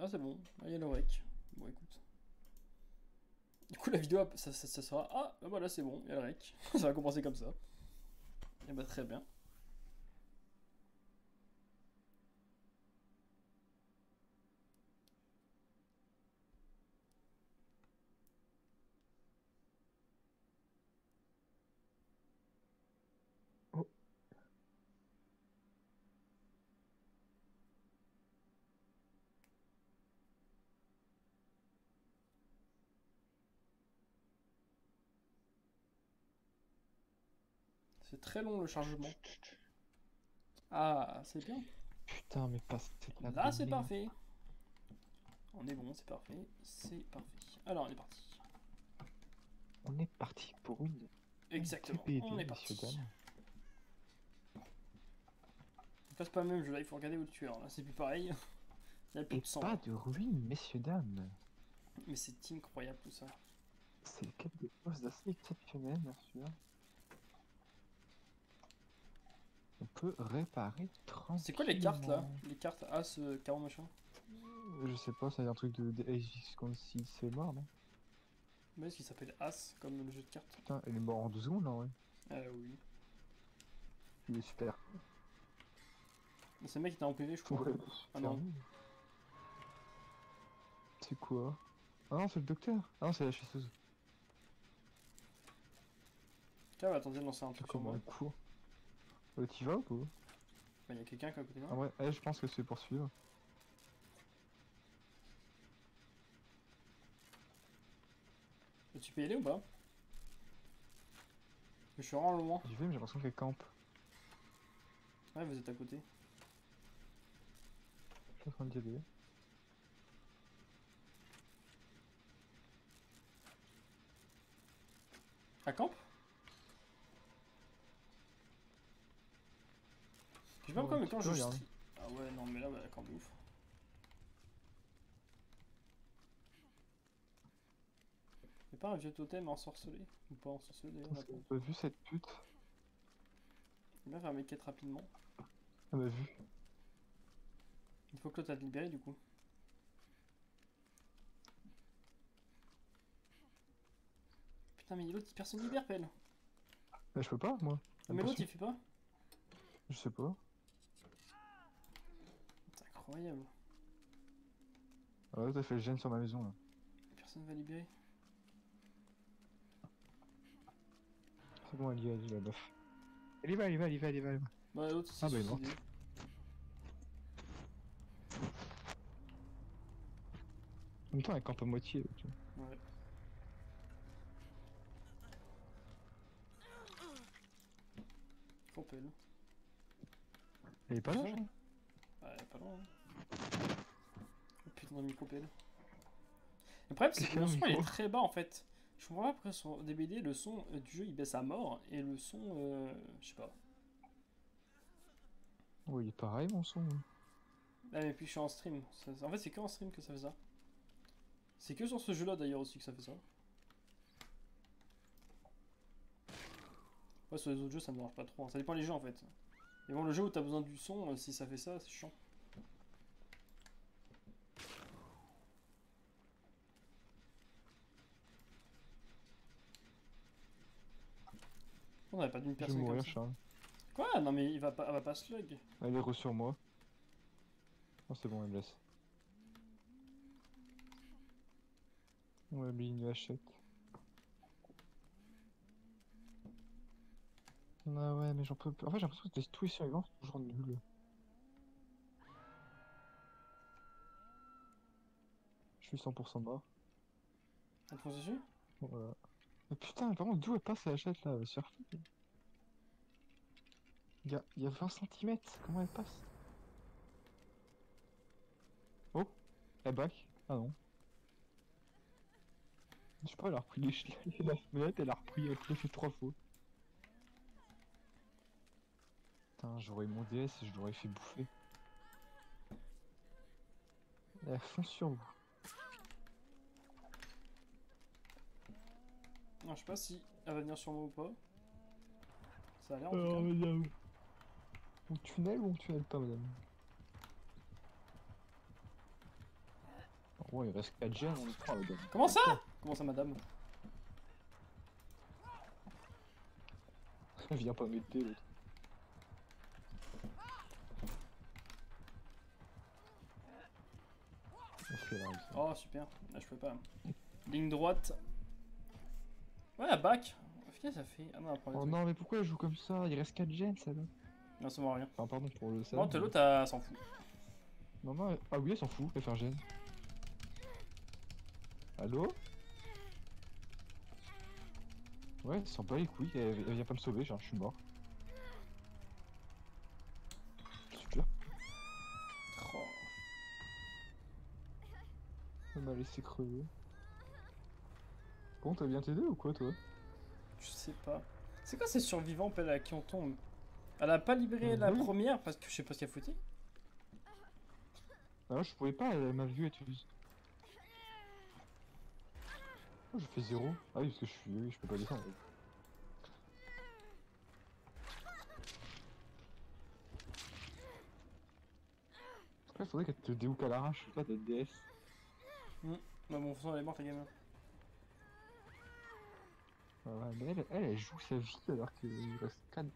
Ah c'est bon, ah, il y a le rec. Bon écoute. Du coup la vidéo, ça sera... Ah bah voilà c'est bon, il y a le rec. Ça va commencer comme ça. Et bah très bien. Oh, C'est très long le chargement. Ah c'est bien. putain, mais pas cette merde de Là c'est merde. parfait. On est bon, c'est parfait. C'est parfait. Alors on est parti. On est parti pour une Exactement, on TPD, est messieurs, parti. dames. On passe pas le même jeu là, il faut regarder où le tueur. Là c'est plus pareil. Il y a plus Et de sang pas là. de ruines, messieurs, dames. Mais c'est incroyable tout ça. C'est quelque chose d'assez exceptionnel, bien sûr. On peut réparer C'est quoi les cartes là? tranquillement. Les cartes As, carreau machin? Je sais pas, c'est un truc de Aegis si c'est mort, non? Mais ce qui s'appelle As, comme le jeu de cartes. Putain, il est mort en 2 secondes, là, ouais. Oui. Il est super. Mais ce mec était en PV je crois. Ouais, Ah super non. nul. C'est quoi? Ah non, c'est le docteur. Ah non, c'est la chasseuse. Tiens, bah, attendez de lancer un truc sur Comment moi. elle court? T'y vas ou pas? Bah, y a quelqu'un qui est à côté de moi. Ah ouais, je pense que c'est poursuivre. Et tu peux y aller ou pas? Je suis vraiment loin. J'y vais, mais j'ai l'impression qu'elle campe. Ouais, vous êtes à côté. Je suis en train d'y aller. À camp? Je sais pas Ouais, pourquoi, un mais petit quand peu, je regarde. stream. Ah ouais, non, mais là, bah, camp de ouf. Y'a pas un vieux totem ensorcelé? Ou pas ensorcelé d'ailleurs, Est-ce là-bas? qu'on peut vu cette pute? Il bien faire mes quêtes rapidement. Ah bah vu. Il faut que l'autre te libéré du coup. Putain, mais l'autre, personne libère, pelle. Bah je peux pas, moi. Ah, Elle me mais l'autre, il poursuit. fait pas? Je sais pas. C'est incroyable. Ah ouais, t'as fait le gène sur ma maison, là. Personne va libérer. C'est bon, elle y va, la meuf. Elle y va, elle y va, elle y va, elle y va, elle y va. Bah, l'autre, il s'est Ah bah elle est morte. suicidé. En même temps, elle campe à moitié, tu vois. Ouais. Faut pelle. Elle est pas Je là, sais je pas. crois. Ouais, pas loin. Hein. Oh, putain, de micro-pelle. Le problème, c'est que Quelqu'un a mon un son il est micro. très bas en fait. Je comprends pas pourquoi sur DBD le son du jeu il baisse à mort et le son, je sais pas. Ouais, il est pareil, mon son. Ouais. Ah, mais puis je suis en stream. En fait, c'est que en stream que ça fait ça. C'est que sur ce jeu là d'ailleurs aussi que ça fait ça. Ouais, sur les autres jeux ça me dérange pas trop. Hein. Ça dépend des jeux en fait. Et bon, le jeu où t'as besoin du son, si ça fait ça, c'est chiant. On n'avait pas d'une Je vais personne comme mourir, ça. Charles. Quoi? Non, mais elle va pas slug. Elle est re sur moi. Oh, c'est bon, elle me laisse. Ouais, mais il achète. Ah ouais, mais j'en peux plus. En fait, j'ai l'impression que tous les survivants sont toujours nuls. Je suis 100% mort. On te fonce dessus? Voilà. Mais putain, par contre, d'où elle passe la hachette là? Surtout. Il y a 20 centimètres. Comment elle passe? Oh, elle back. Ah non. Je sais pas, elle a repris la fenêtre, elle a repris, elle a fait 3 fois. Putain, j'aurais mon DS et je l'aurais fait bouffer. Elle fonce sur vous. Non, je sais pas si elle va venir sur moi ou pas. Ça a l'air en tout Alors, cas. madame. On tunnel ou on tunnel pas, madame? Bon, il reste 4 gènes, on le prend le gars. Comment ça? Comment ça, madame? Viens pas m'aider l'autre. On se fait là, ça. Oh, super. Là, je peux pas. Ligne droite. Ouais, à back. Qu'est-ce que ça fait? Ah non, après, Oh non, mais pourquoi elle joue comme ça? Il reste 4 gènes, ça là. non, ça va rien. Enfin, pardon pour le ça. Bon, l'autre, elle s'en fout. Non, non, ah oui, elle s'en fout, elle fait un gène. Allô? Ouais, elle s'en bat les couilles, elle vient pas me sauver, genre, je suis mort. Super. Oh. Elle m'a laissé crever. Bon, t'as bien t'aider ou quoi, toi? Je sais pas. C'est quoi ces survivants à qui on tombe? Elle a pas libéré la Oui. première parce que je sais pas ce qu'elle foutait. Ah, je pouvais pas, elle m'a vu et tout. Oh, j'ai fait 0. Ah oui, parce que je peux pas descendre. Après, faudrait qu'elle te déhook à l'arrache, je sais pas, d'être DS. Bah bon, de toute façon, elle est morte, la gamin. Ah ouais, mais elle joue sa vie alors qu'il reste 4.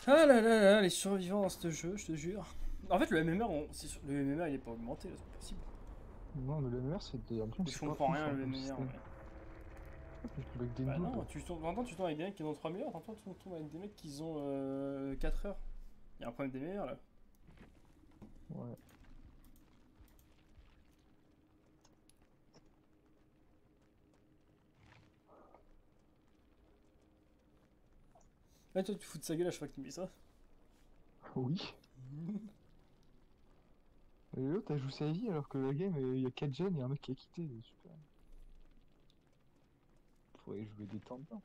Ah là là là, les survivants dans ce jeu, je te jure. En fait, le MMR, le MMR il est pas augmenté, là, c'est pas possible. Non, mais le MMR, c'est des impressions. Je comprends rien, le MMR. Ouais. Avec des Bah noobs. non, tu tombes avec des mecs qui ont 3000 heures, t'entends, tu tombes avec des mecs qui ont 4 heures. Y'a un problème des meilleurs là. Ouais. Ouais, toi, tu fous de sa gueule à chaque fois que tu mets ça. Oui. Et l'autre, elle joue sa vie alors que la game, il y a 4 gènes et un mec qui a quitté. Super. Faudrait jouer des temps dedans.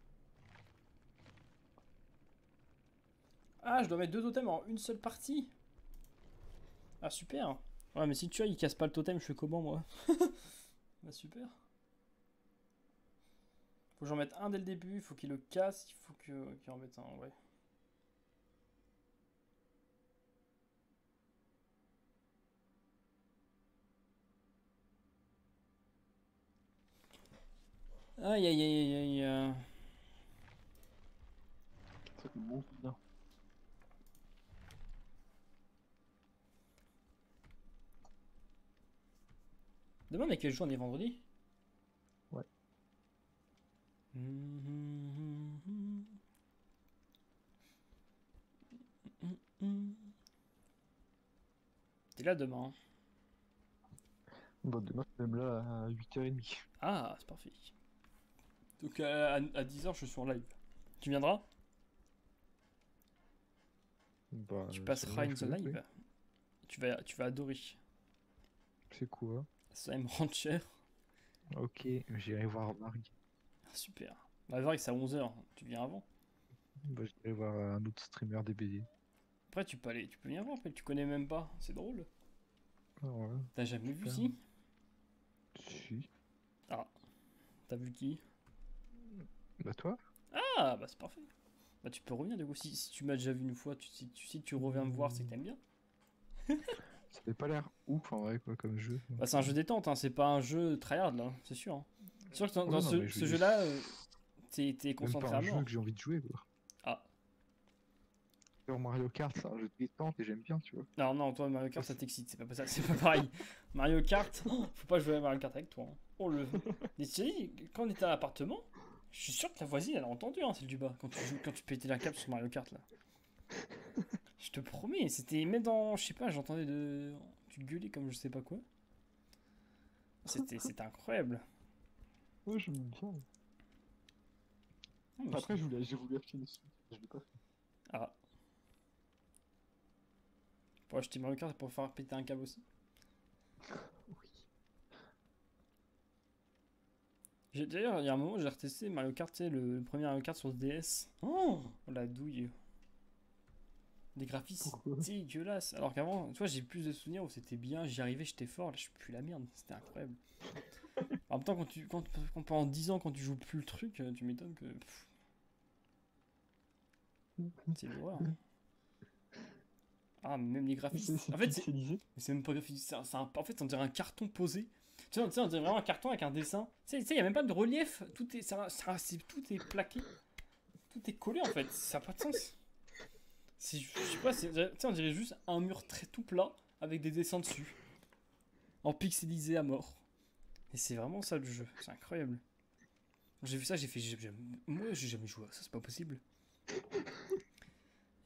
Ah, je dois mettre 2 totems en une seule partie. Ah, super. Ouais, mais si tu vois, il casse pas le totem, je fais comment moi? Bah, super. Faut que j'en mette un dès le début, il faut qu'il le casse, il faut qu'il en mette un, ouais. Aïe aïe aïe aïe aïe. Ça me monte bien. Demain, on est quel jour? On est vendredi? Ouais. T'es là demain? Bon, demain, je suis même là à 8h30. Ah, c'est parfait. Donc à 10h, je suis en live. Tu viendras? Bah, Tu c'est passeras bon, in je the peux, live. oui. Tu vas adorer. C'est quoi? Slime Rancher. Ok, j'irai voir Marg. Ah, super. La vague, c'est à 11h. Tu viens avant. Bah, j'irai voir un autre streamer des BD. Après, tu peux venir voir. Après, tu connais même pas. C'est drôle. Ah ouais, T'as jamais vu super. si? Si. Ah, t'as vu qui? Bah toi? Ah, bah c'est parfait. Bah tu peux revenir du coup. Si tu m'as déjà vu une fois, si tu reviens me voir, c'est que t'aimes bien. Ça avait pas l'air ouf en vrai, quoi, comme jeu. Bah c'est un jeu détente, hein. C'est pas un jeu tryhard là, c'est sûr. Hein. C'est sûr que dans Ouais, non, ce, mais ce jeu-là, t'es même concentré pas à un jeu mort. que j'ai envie de jouer, quoi. Ah, Sur Mario Kart, c'est un jeu de détente et j'aime bien, tu vois. non, non, toi Mario Kart ça t'excite, c'est pas ça, c'est pas pareil. Mario Kart, faut pas jouer à Mario Kart avec toi. Hein. Oh le. Mais tu sais, quand on était à l'appartement, je suis sûr que la voisine elle a entendu, hein, celle du bas, quand tu pétais la cape sur Mario Kart là. Je te promets, c'était même dans, je sais pas, j'entendais tu gueulais comme je sais pas quoi. C'était incroyable. Ouais, j'aime bien. Non, mais Après, j'ai voulu acheter une Switch, je l'ai pas fait. ah. Pour acheter Mario Kart et pour faire péter un câble aussi. Oui. D'ailleurs, il y a un moment, j'ai retesté Mario Kart, tu sais, le premier Mario Kart sur DS. Oh, la douille. Des graphismes Pourquoi? dégueulasses. Alors qu'avant, tu vois, j'ai plus de souvenirs où c'était bien, j'y arrivais, j'étais fort. Là, je suis plus la merde. C'était incroyable. En même temps, quand pendant 10 ans, quand tu joues plus le truc, tu m'étonnes que. C'est l'horreur. Hein. Ah, même les graphismes. C'est En fait, pixelisé. c'est même pas graphique. En fait, on dirait un carton posé. Tu sais, on dirait vraiment un carton avec un dessin. Tu sais, il n'y a même pas de relief. Tout tout est plaqué. Tout est collé en fait. Ça n'a pas de sens. Je sais pas, tu sais, on dirait juste un mur très tout plat avec des dessins dessus. En pixelisé à mort. Et c'est vraiment ça le jeu. C'est incroyable. Quand j'ai vu ça, j'ai fait. Moi, j'ai jamais joué à ça, c'est pas possible.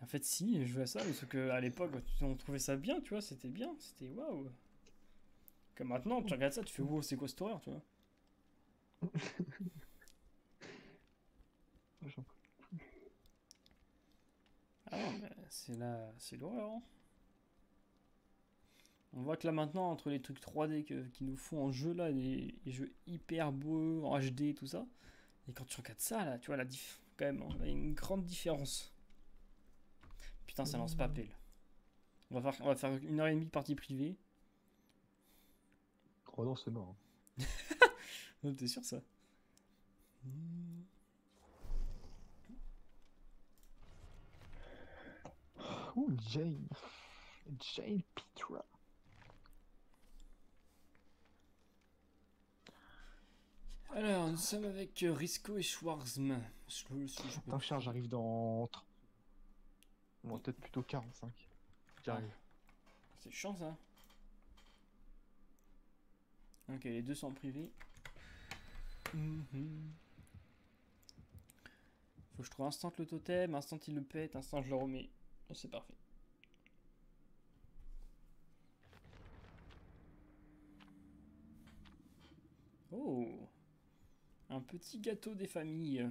En fait, si, je jouais à ça, mais sauf qu'à l'époque, on trouvait ça bien, tu vois, c'était bien, c'était waouh. Comme maintenant, tu regardes ça, tu fais wow, c'est quoi cette horreur, tu vois. Ah non, mais c'est l'horreur. Hein. On voit que là maintenant, entre les trucs 3D qu'ils nous font en jeu, là, les jeux hyper beaux, en HD et tout ça, et quand tu regardes ça, là, tu vois, quand même, hein, il y a une grande différence. Putain, ça lance pas pelle. On va faire 1h30 de partie privée. Oh non, c'est mort. T'es sûr ça? Ouh, Jane. Jane Petra. Alors, nous sommes avec Risco et Schwarzman. Attends, charge, j'arrive dans... Bon, peut-être plutôt 45. J'arrive. C'est chiant ça. Ok, les deux sont en privé. Faut que je trouve instant le totem, instant il le pète, instant je le remets. Oh, c'est parfait. Oh, un petit gâteau des familles.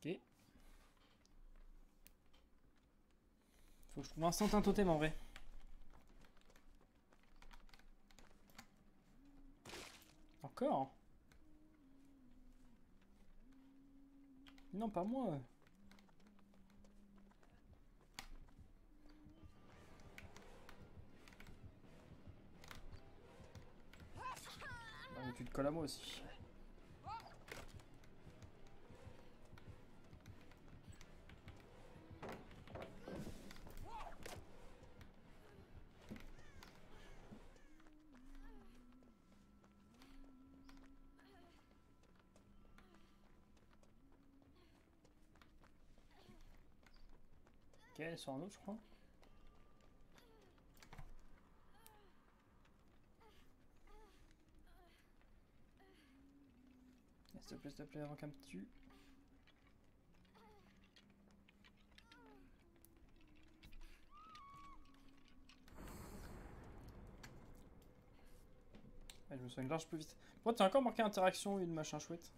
Ok. Faut que je trouve instant un totem en vrai. Encore? Non, pas moi. Ah, mais tu te colles à moi aussi. Ok, elle est sur un autre, je crois. S'il te plaît, avant qu'elle me tue. Ouais, je me soigne large plus vite. Pourquoi t'as encore marqué interaction une machin chouette?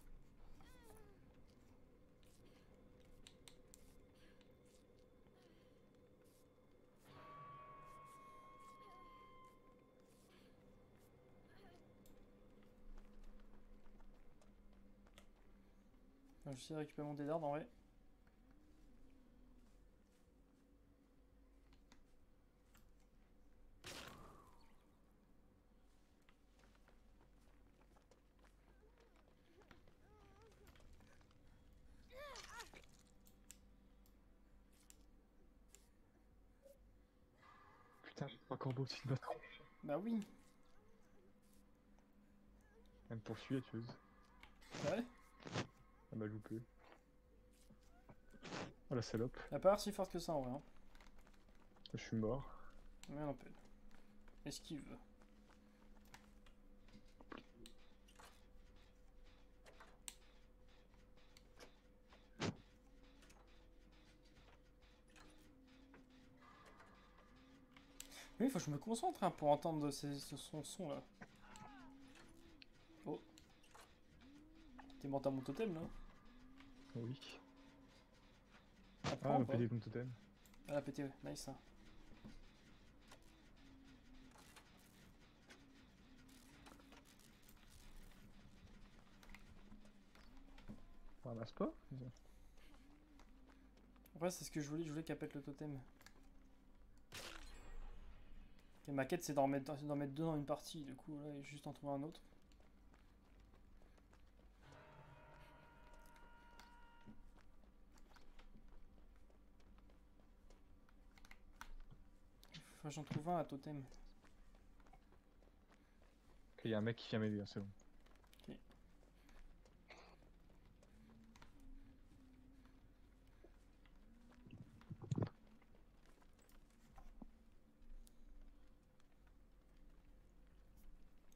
Je vais essayer de récupérer mon dé d'arbre en vrai. Putain, j'ai 3 combos aussi de battre. Bah oui. Même pour fuir, tu vois. Ouais. Elle m'a loupé. Oh la salope. Elle a pas l'air si forte que ça en vrai. Hein. Je suis mort. Mais non, peut. Esquive. Oui, faut que je me concentre hein, pour entendre ce son là. Oh, t'es monté à mon totem là? Oui. Ça Ah, prend on ou va pas? péter ton totem. Ah, la pété, ouais, nice. Hein. On ramasse pas? Ouais, c'est ce que je voulais qu'elle pète le totem. Et ma quête, c'est d'en mettre deux dans une partie, du coup, là, juste en trouver un autre. Enfin, j'en trouve un à totem. Ok, y a un mec qui vient m'aider, hein, c'est bon. Ok.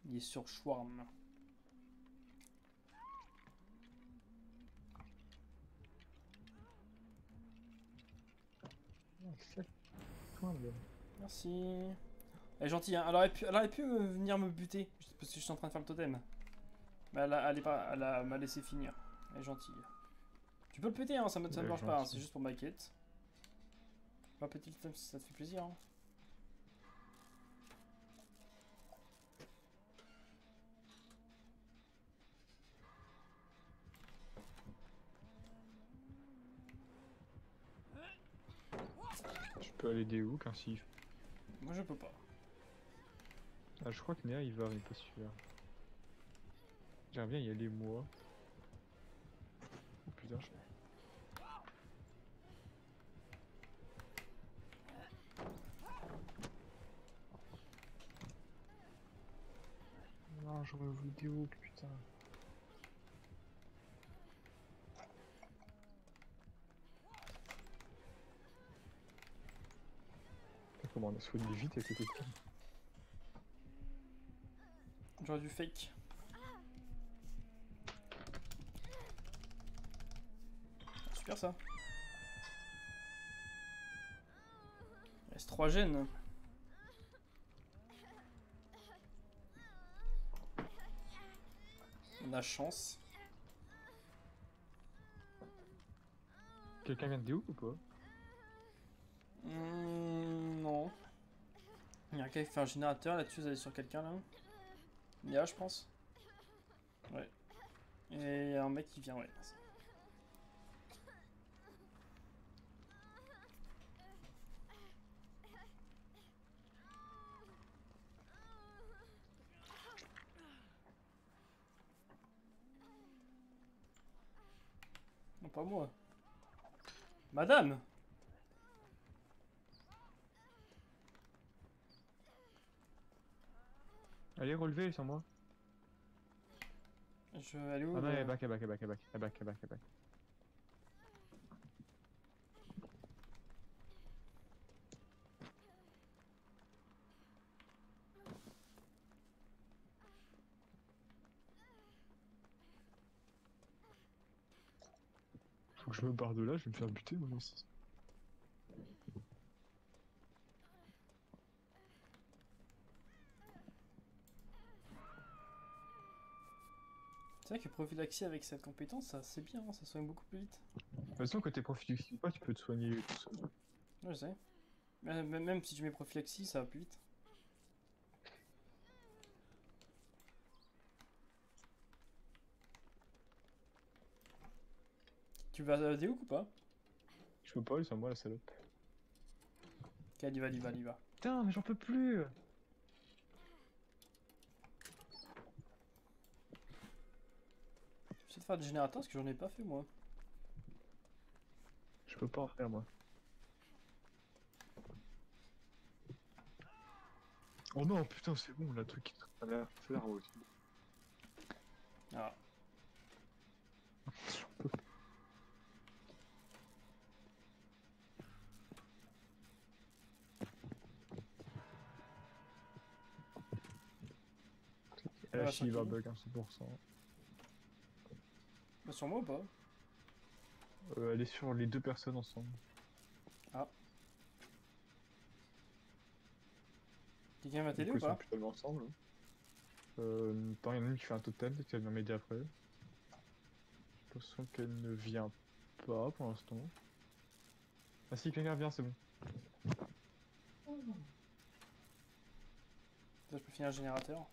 Il est sur Schwarm. Exactement, le gars. Merci. Elle est gentille, hein. Elle aurait pu venir me buter, juste parce que je suis en train de faire le totem. Mais elle est pas, m'a laissé finir. Elle est gentille. Tu peux le péter, hein, ça me Elle est dérange pas, hein, c'est gentille. juste pour ma quête. Va péter le totem si ça te fait plaisir. Hein. Je peux aller des hooks ainsi. Moi je peux pas. Ah, je crois que Néa il va, mais pas sûr. J'aimerais bien y aller moi. Oh putain, non, j'aurais voulu des hooks, putain. Putain, comment on a soigné vite avec le totem. J'aurais dû fake. Super ça. Il reste 3 gènes. On a chance. Quelqu'un vient de des hooks ou pas? Non. Il y a quelqu'un qui fait un générateur là-dessus, vous allez sur quelqu'un là. Nia, je pense. Ouais. Et il y a un mec qui vient, ouais. Non, pas moi. Madame! Allez, relevez sur moi. Je vais aller où Ah non, le... elle back, elle back, elle back, elle back, elle back, elle back, elle back. Faut que je me barre de là, je vais me faire buter moi aussi. C'est vrai que prophylaxie avec cette compétence, ça c'est bien, hein, ça soigne beaucoup plus vite. De toute façon, quand t'es prophylaxie ou pas, tu peux te soigner tout seul. Ouais, je sais. Même si tu mets prophylaxie, ça va plus vite. Tu vas à des hooks ou pas? Je peux pas, elle est sur moi la salope. Ok, elle y va, elle y va, elle y va. Putain, mais j'en peux plus! J'essaie de faire des générateurs parce que j'en ai pas fait moi. Je peux pas en faire moi. Oh non, putain, c'est bon, le truc qui a l'air faire aussi. Ah. La va, Shiva sur qui? bug à 100%. Bah, sur moi ou pas? Elle est sur les deux personnes ensemble. Ah. Quelqu'un va Du t'aider coup, ou ils sont pas? plus tellement ensemble. Attends, il y en a une qui fait un totem, peut-être qu'elle vient m'aider après. J'ai l'impression qu'elle ne vient pas pour l'instant. Ah si, quelqu'un vient, c'est bon. Ça, je peux finir le générateur.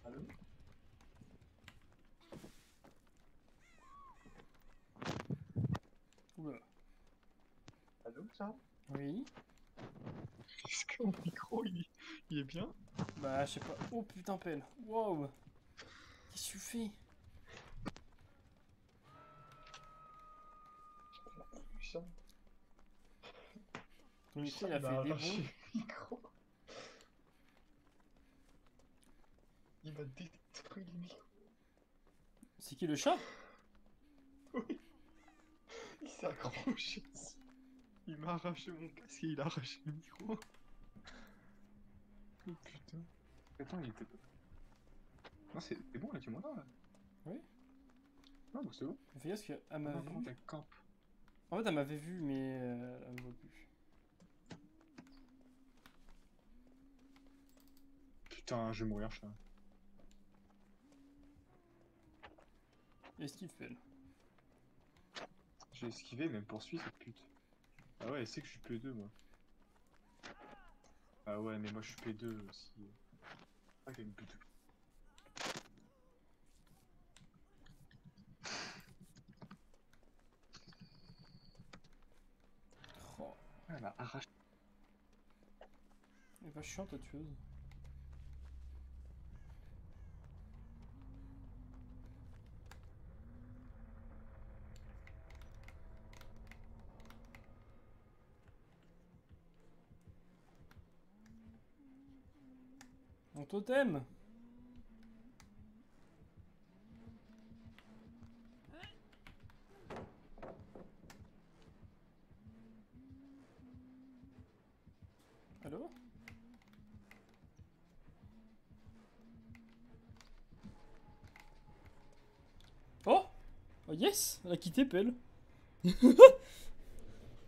Allô? Oula. Allô, ça? Oui. Est-ce que mon micro, il est bien? Bah, je sais pas. Oh putain, pelle. Wow. Qu'est-ce que tu fais? Putain, Ton micro, il il a m'a fait des arraché bons. le micro. Il m'a détruit le micro. C'est qui le chat? Oui, il s'est accroché dessus. Il m'a arraché mon casque et il a arraché le micro. Oh putain. Attends, il était pas. Non, c'est bon là, tu m'entends là? Oui. Non, bah c'est bon. Fais gaffe qu'elle Ah m'a non, par vu. contre, elle campe. En fait, elle m'avait vu, mais elle me voit plus. Putain, je vais mourir, chat. Esquive, pelle. J'ai esquivé, mais elle me poursuit cette pute. Ah ouais, elle sait que je suis P2 moi. Ah ouais, mais moi je suis P2 aussi. Ah, qu'elle me bute. Oh. Ah, elle m'a arraché. Elle est pas chiante, ta tueuse. Mon totem. Allô? Oh! Oh yes! Elle a quitté Pelle.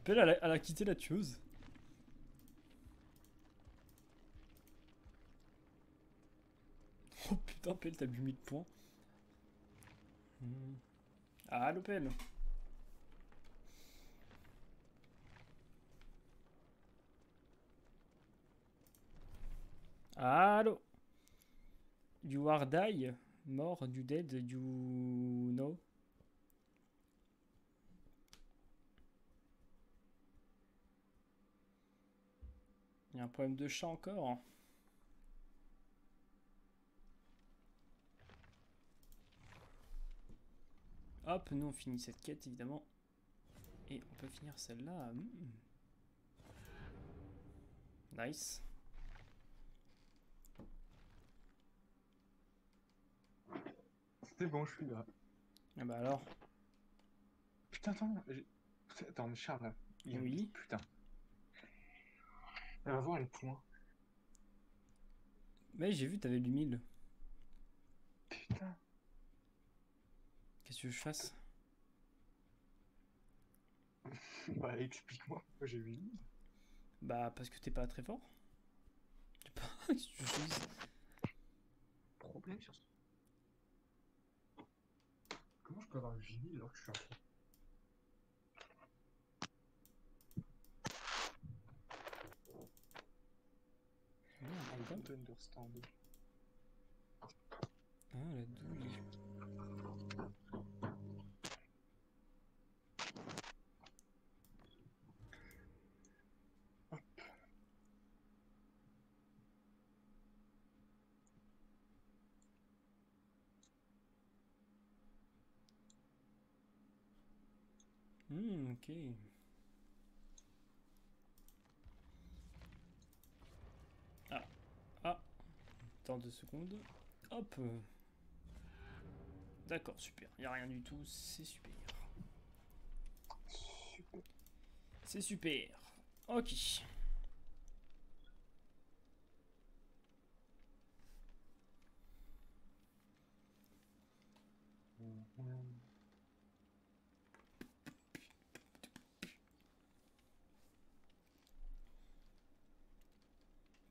Pelle, elle a quitté la tueuse. Oh putain, Pelle, t'as bu 1000 points. Hmm. Allô, Pelle. Allô? You are die? Mort, you dead, you know? Il y a un problème de chat encore. Hop, nous on finit cette quête évidemment. Et on peut finir celle-là. Nice. C'est bon, je suis là. Ah bah alors. Putain, attends. Attends, mais Charles, là, il me Oui. bute, putain. Elle va voir les points. Mais j'ai vu, t'avais lu 1000. Putain. Qu'est-ce que je fasse? Bah, explique-moi pourquoi j'ai 8 Bah parce que t'es pas très fort. Je sais pas, qu'est-ce que tu choisis? problème sur ça. Comment je peux avoir 8000 alors que je suis un Merde, quoi? Understand. Ah, la douille. Ok. Ah. Ah. Attends 2 secondes. Hop. D'accord, super. Y a rien du tout, c'est super. Super. C'est super. Ok.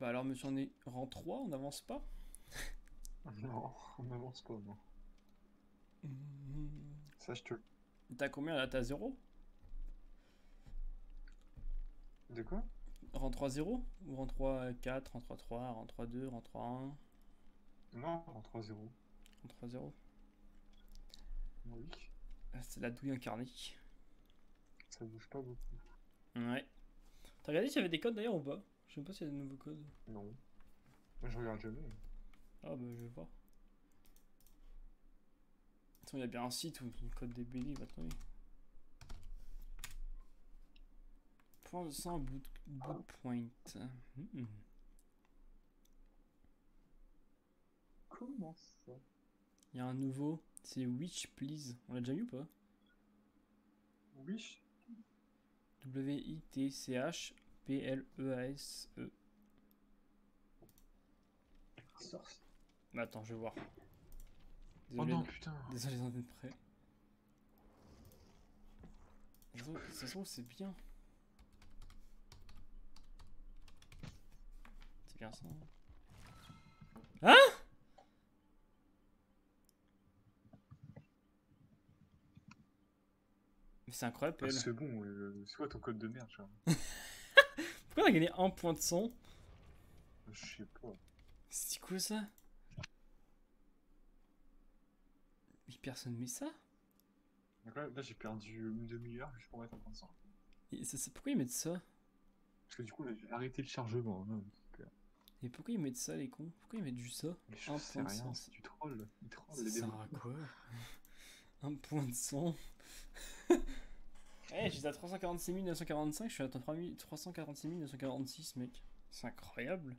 Bah alors, monsieur, on est rang 3, on n'avance pas? Non, on n'avance pas, non. Ça, je te... T'as combien là? T'as 0? De quoi? Rang 3 0? Ou rang 3 4, rang 3 3, rang 3 2, rang 3 1, Non, en 3-0. rang 3 0? Oui. Ah, c'est la douille incarnée. Ça bouge pas beaucoup. Ouais. T'as regardé s'il y avait des codes d'ailleurs ou pas? Je sais pas s'il y a de nouveaux codes. Non. Moi, je regarde jamais. Ah bah je vais voir. Attends, il y a bien un site où le code des BD va trouver. Point de 100 boot point. Hmm. Comment ça? Il y a un nouveau, c'est Witch Please. On l'a déjà eu ou pas? Oui. Witchplease. Source. Mais attends, je vais voir. Oh Désolé, non, putain. désolé d'en être prêt. Ça se trouve, c'est bien. C'est bien ça. Hein? Mais c'est incroyable, Ah, PL. c'est bon, c'est quoi ton code de merde, genre? Pourquoi on a gagné un point de son? Je sais pas. C'est quoi ça? Mais personne met ça? Donc là, j'ai perdu une demi-heure juste pour mettre un point de sang. Pourquoi ils mettent ça? Parce que du coup, j'ai arrêté le chargement. Hein, Et pourquoi ils mettent ça, les cons? Pourquoi ils mettent juste ça? mais je Un sais point de rien, son. c'est du troll. Ils trollent Ça les sert développeurs. à quoi? Un point de son. Eh, j'étais à 346 945, je suis à 346 946, mec. C'est incroyable.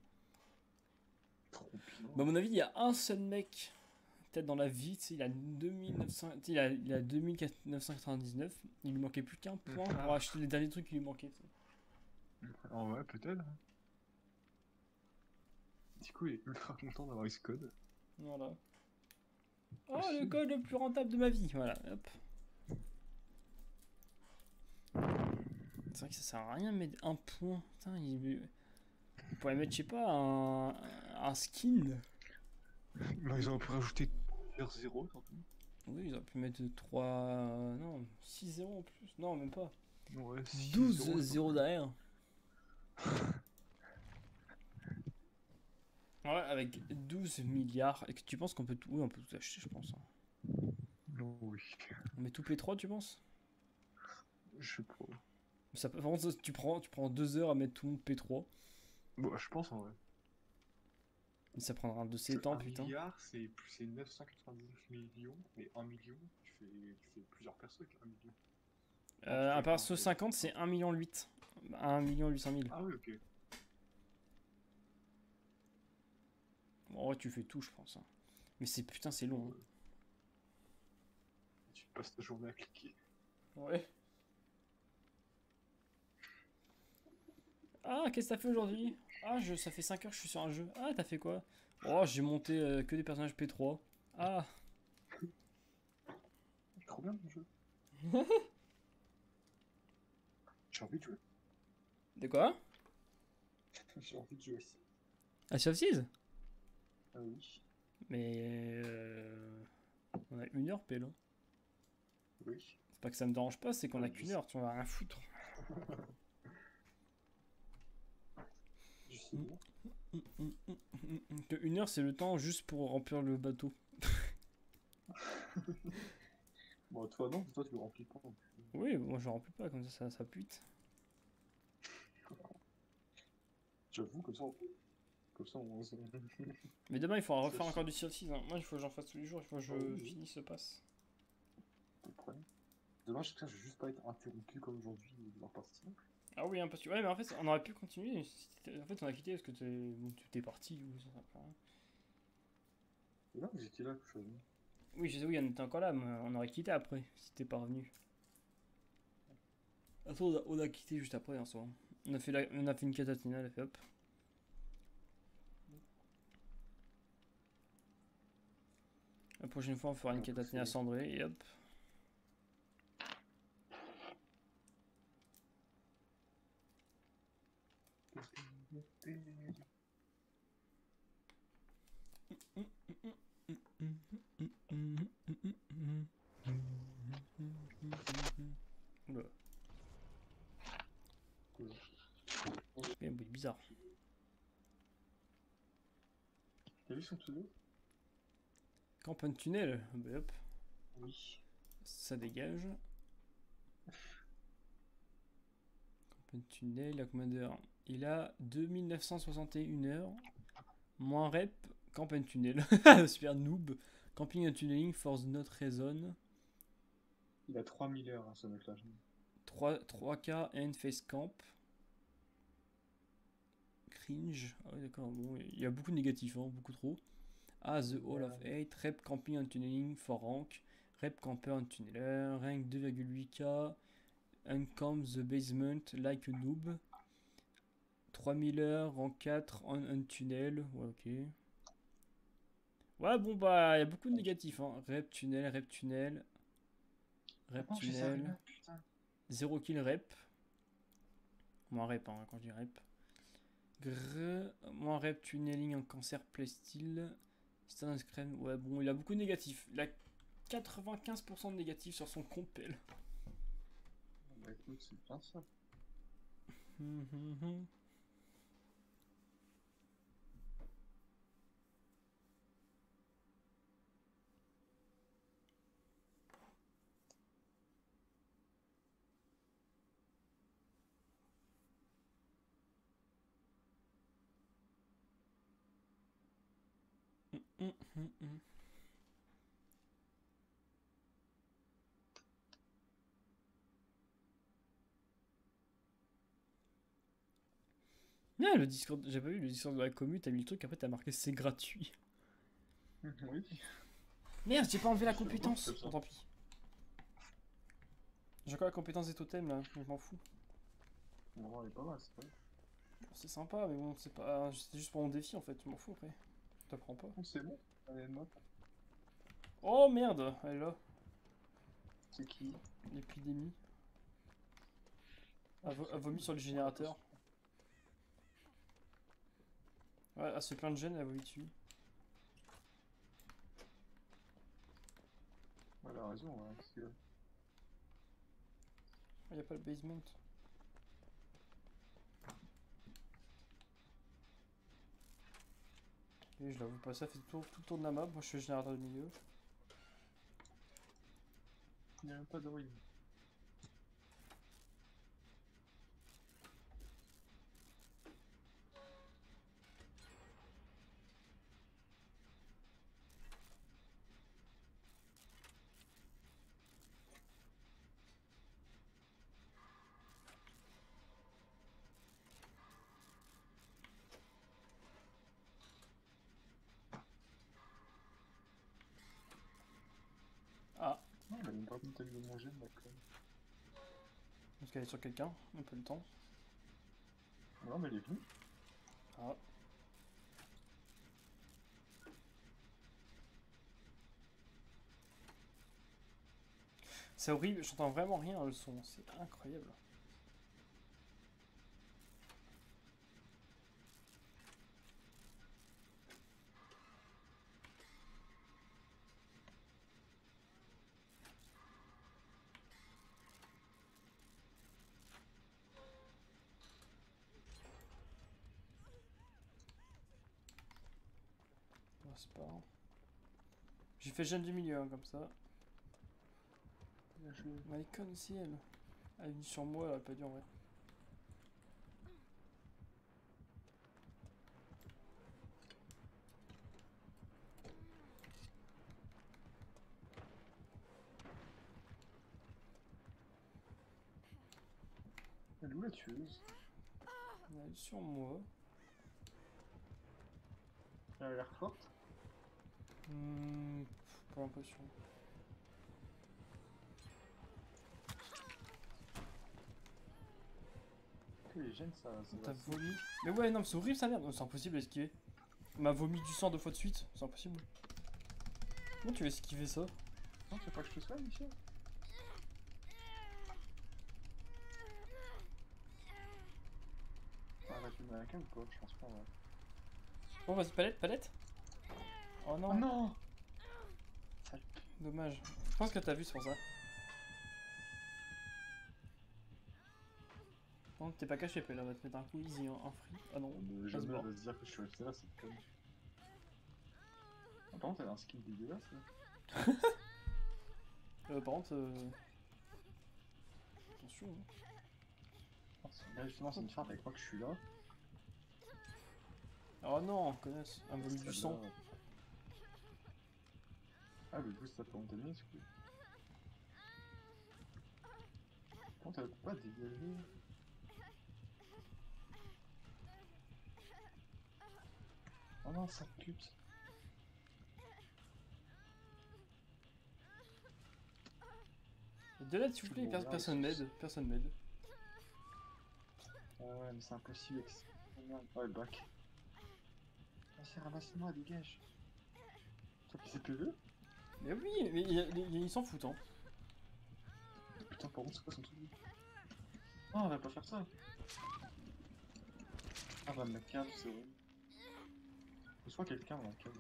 Trop bien. Bah, à mon avis, il y a un seul mec, peut-être dans la vie, tu sais, il a 2900, tu sais, il a 2999, il lui manquait plus qu'un point pour acheter les derniers trucs qui lui manquaient. Tu sais. En vrai, peut-être. Du coup, il est ultra content d'avoir eu ce code. Voilà. Oh, le Possible. code le plus rentable de ma vie, voilà, hop. C'est vrai que ça sert à rien de mettre un point. Putain, on pourrait mettre, je sais pas, un skin. Bah, ils ont pu rajouter plusieurs zéros, surtout. Oui, ils auraient pu mettre 3. Non, 6 0 en plus. Non, même pas. Ouais, 6 12 zéros, 0 derrière. Ouais, avec 12 milliards. Et que tu penses qu'on peut tout. Oui, on peut tout acheter, je pense. Non, oui. On met tout P3, tu penses? Je sais pas. Ça, par contre, tu prends 2 heures à mettre tout le monde P3. Bon, je pense en vrai. Et ça prendra un de ces temps, Un putain. milliard, c'est 999 millions. Et 1 million, tu fais plusieurs persos avec 1 million. Un perso 50, c'est 1 million 8. 1 million 800 000. Ah oui, ok. Bon, ouais, tu fais tout, je pense. Hein. Mais c'est putain, c'est long. Hein. Tu passes ta journée à cliquer. Ouais. Ah, qu'est-ce que t'as fait aujourd'hui? Ah, ça fait 5 heures que je suis sur un jeu. Ah, t'as fait quoi? Oh, j'ai monté que des personnages P3. Ah. Trop bien le jeu. J'ai envie de jouer. De quoi? J'ai envie de jouer aussi. Ah, Sea of Thieves? Ah oui. Mais on a 1 heure, P là. Oui. C'est pas que ça me dérange pas, c'est qu'on a Ouais, qu'une je heure, tu vas rien foutre. Je sais bien. Que 1 heure, c'est le temps juste pour remplir le bateau. Bon, toi non, toi tu le remplis pas non plus. Oui, moi je remplis pas, comme ça pute. J'avoue, comme ça on Mais demain, il faudra refaire encore du Sea of Thieves. Hein. Moi, il faut que j'en fasse tous les jours, il faut que je finisse ce pass. Pas de problème. Demain, je vais juste pas être interrompu comme aujourd'hui de leur partie. Ah oui, impossible. Ouais, mais en fait, on aurait pu continuer. En fait, on a quitté parce que t'es parti ou ça sert à rien. Et là, vous étiez là, que je faisais. Oui, je sais, oui, on était encore là, mais on aurait quitté après si t'es pas revenu. Attends, on a quitté juste après en soi. On a fait une catatina, elle a fait hop. La prochaine fois, on fera une catatina cendrée et hop. bizarre. T'as vu son pseudo? Camp un tunnel. Bah, hop, Oui. ça dégage. Camp un tunnel, il a combien d'heures? Il a 2961 heures. Moins rep, camp un tunnel. Super noob. Camping and tunneling, force not reason. Il a 3000 heures, hein, ce mec-là. 3K and face camp. Cringe. Ah ouais, d'accord, bon, il y a beaucoup de négatifs, hein, beaucoup trop. Ah, The Hall of 8, Rep Camping and Tunneling for rank, Rep Camper and Tunneler, rank 2,8K, Uncamp the Basement like a noob, 3000 heures, rank 4, on tunnel, ouais, ok. Ouais, bon, bah, il y a beaucoup de négatifs, hein. Rep tunnel, rep tunnel, rep Comment je fais ça, tunnel, Rina, putain. 0 kill rep. Moins rep, hein, quand je dis rep. Moins rep tunneling en cancer playstyle. Stan Screen, ouais, bon, il a beaucoup de négatifs. Il a 95% de négatifs sur son compel. Bah écoute, c'est bien ça. Ah, le Discord, j'ai pas vu le Discord de la commu, t'as mis le truc, après t'as marqué c'est gratuit. Oui. Merde, j'ai pas enlevé la C'est bon, compétence. c'est ça. Oh, tant pis. J'ai encore la compétence des totems là, je m'en fous. Bon, elle est pas mal, c'est vrai. C'est sympa, mais bon, c'est pas. C'était juste pour mon défi en fait, je m'en fous après. T'apprends pas. Oh, c'est bon. Allez, moi. Oh merde, elle est là, C'est qui? l'épidémie. Elle vomit sur le générateur. Ouais, elle se plaint de gêne, elle vomit dessus. Elle a raison, hein, parce que... Il y a pas le basement. Et je l'avoue pas, ça fait tout le tour de la map. Moi je suis le générateur du milieu. Il n'y a même pas de ruine. Ah, Non, elle a même pas mis de manger, d'accord. parce qu'elle est sur quelqu'un, un peu le temps. Non, mais elle est venue. Ah. C'est horrible, j'entends vraiment rien dans le son, c'est incroyable. Oh, c'est pas grave. J'ai fait jeune du milieu, hein, comme ça. Bien joué. My con aussi, elle. Elle est venue sur moi, elle a pas dû en vrai. Elle est où la tueuse? Elle est sur moi. Elle a l'air forte. Pas l'impression. Que les gènes, ça T'as va. vomi. Mais ouais, non, mais c'est horrible sa merde. C'est impossible d'esquiver. On m'a vomi du sang 2 fois de suite. C'est impossible. Comment tu vas esquiver ça? Non, tu veux pas que je te soigne, Michel? Ah, va tu me mets un câble ou quoi? Je pense pas, ouais. Oh, vas-y, palette, palette. Oh non, Oh non! dommage. Je pense que t'as vu, c'est pour ça. Je pense Non, t'es pas caché, Pelle, on va te mettre un coup easy, un free. Ah non, Mais se jamais barre. elle va se dire que je suis resté là, c'est con. Ah, par contre, elle a un skin dégueulasse là. Par contre, attention. Hein. Là justement, c'est une charte avec moi que je suis là. Oh non, connasse, un volume du sang. Celle-là, ah, le boost ça peut monter le ce coup. Par contre, elle peut pas dégager. Oh non, ça pute. De l'aide, s'il vous plaît, personne m'aide. Personne m'aide. Ah ouais, mais c'est impossible avec ça. Oh merde. Ouais, back. Vas-y, ramasse-moi, dégage. T'as pris ses PV? Mais oui, mais ils s'en foutent, hein. Putain, par contre, c'est quoi son truc? Non, on va pas faire ça. Ah, on va me mettre cave, c'est vrai. Je crois quelqu'un dans la cave.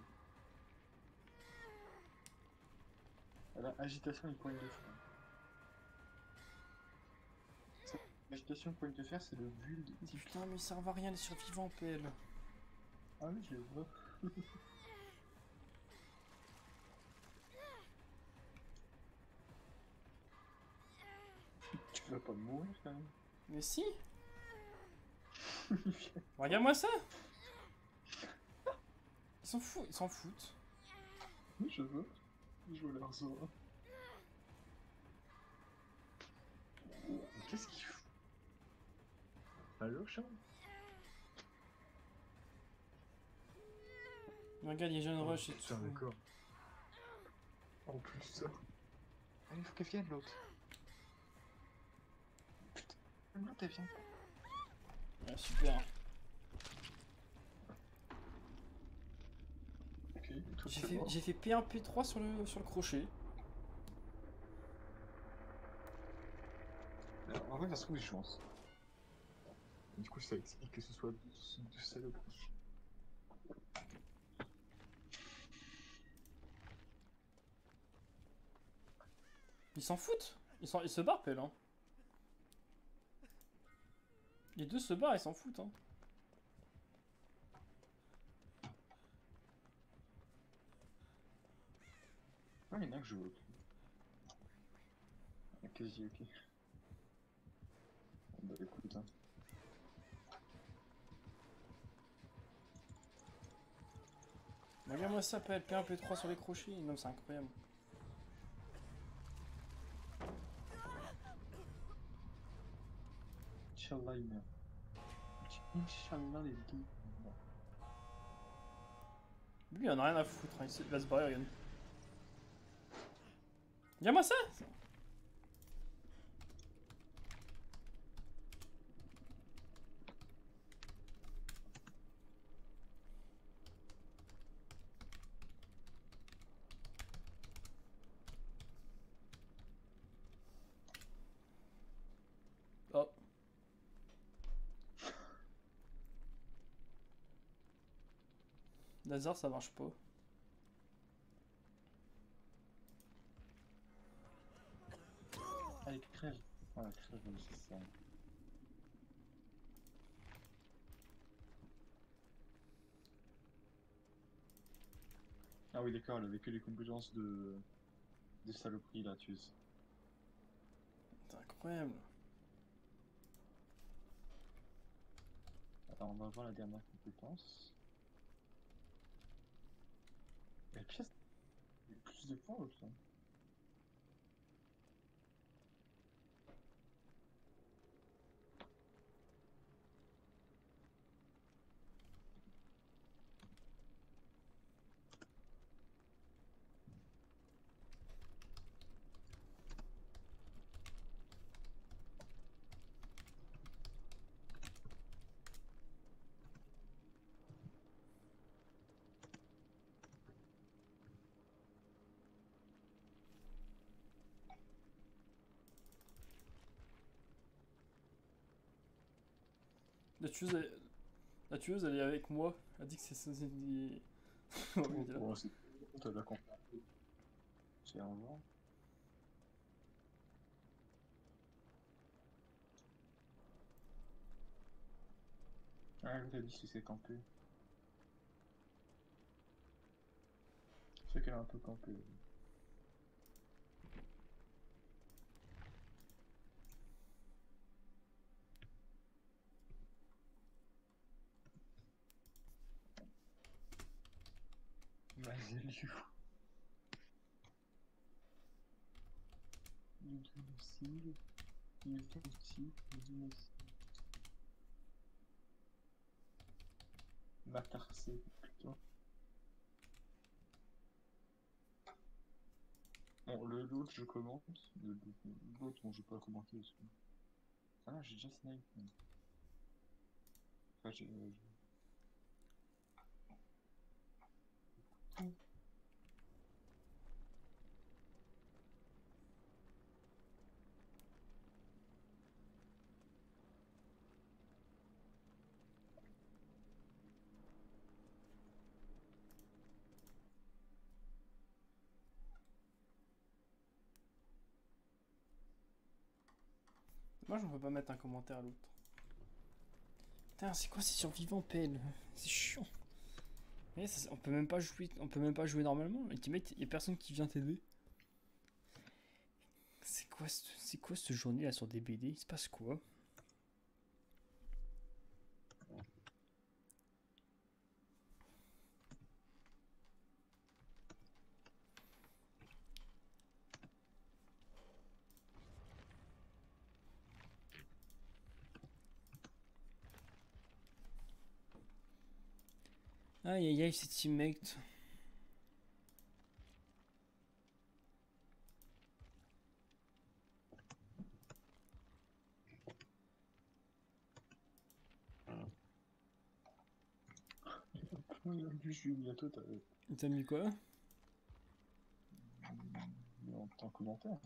Elle a agitation et poigne de fer. Agitation, poigne de fer, c'est le build type. Putain, mais ils servent à rien les survivants, PL. Ah oui, je le vois. Tu vas pas mourir quand même. Mais si. Regarde-moi ça. Ils s'en foutent, ils s'en foutent. Oui, je veux. Je veux leur Zora. Qu'est-ce qu'il fout? Allo, chat? Regarde, il y a Jeune Rush et tout. Putain, d'accord. En plus, ça. Allez, il faut qu'elle vienne l'autre. Putain, même l'autre elle vient. Ouais, super. Ok, tout J'ai fait P1, P3 sur le crochet. En vrai, ça se trouve, j'ai chance. Du coup, ça explique que ce soit de saloperie. Ils s'en foutent. Ils se barrent, Pelle, hein. Les deux se barrent, ils s'en foutent, hein. Ah, il y en a que je vois. Ok, quasi ok. Bah écoute, hein. Regarde-moi ça, Pelle, P1, P3 sur les crochets. Non, c'est incroyable. Inch'Allah, il meurt. Inch'Allah, les deux. Lui, il en a rien à foutre, hein. Il va se barrer, regarde. Regarde-moi ça. Oh. Lazare, ça marche pas. Allez, crève. Voilà, crève, c'est ça. Ah oui, d'accord, elle avait que les compétences de saloperie là, tu sais. C'est incroyable. Alors, on va voir la dernière compétence. La pièce, il y a plus de points l'autre là. La tueuse, elle est avec moi. Elle dit que c'est des... Oh, il était là. Bon, c'est. T'as la compte. C'est un vent. Ouais, t'as dit si c'est campé. C'est qu'elle est un peu campée. Vas-y, lui. Il aussi. Il aussi. Il aussi. Matarcé, putain. Bon, l'autre, je commente. L'autre, bon, je vais pas commenter aussi. Ah non, j'ai déjà snipe. Enfin, Moi, je ne peux pas mettre un commentaire à l'autre. Putain, c'est quoi ces survivants PL? C'est chiant. Mais ça, on peut même pas jouer normalement. Ultimate, y a personne qui vient t'aider. C'est quoi cette journée là sur des BD? Il se passe quoi? Aïe aïe aïe, ces teammates. je suis bientôt, T'as mis quoi? en tant que commentaire.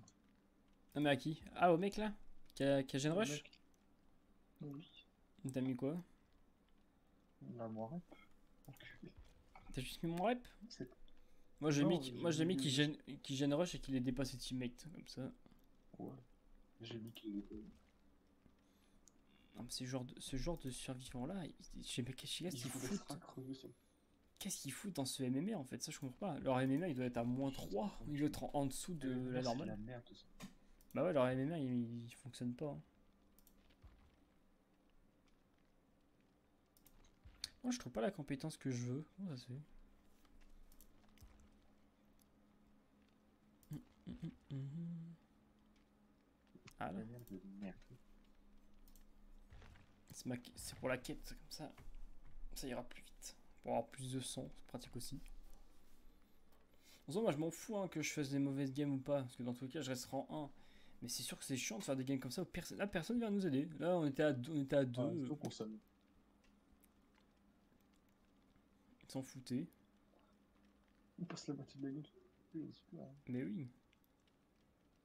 Ah, mais à qui? Ah, au mec là? Qui a Gen Rush? Oui. T'as mis quoi? La moi rep. Enculé. T'as juste mis mon rep? C'est- Moi j'ai Non, mis j'ai qui gêne rush et qu'il ait dépassé teammate comme ça. Ouais. J'ai mis qu'il était. Non, mais ce genre de survivant là, qu'est-ce Il qu'ils faut foutent? laisser crever ça. Qu'est-ce qu'ils foutent dans ce MMA en fait? Ça je comprends pas. Leur MMA il doit être à moins 3, il doit être en dessous de la C'est normale. la merde tout ça. Bah ouais, leur MMA il fonctionne pas, hein. Moi je trouve pas la compétence que je veux. Comment ça se fait? Ah là, La merde de merde. c'est pour la quête, comme ça ira plus vite. Pour avoir plus de sang, c'est pratique aussi. En soi, moi je m'en fous hein, que je fasse des mauvaises games ou pas, parce que dans tous les cas je resterai en 1. Mais c'est sûr que c'est chiant de faire des games comme ça où là personne vient nous aider. Là on était à 2, Il faut qu'on s'amuse. ils s'en foutaient. On passe la moitié de la gueule. Oui, super. Mais oui.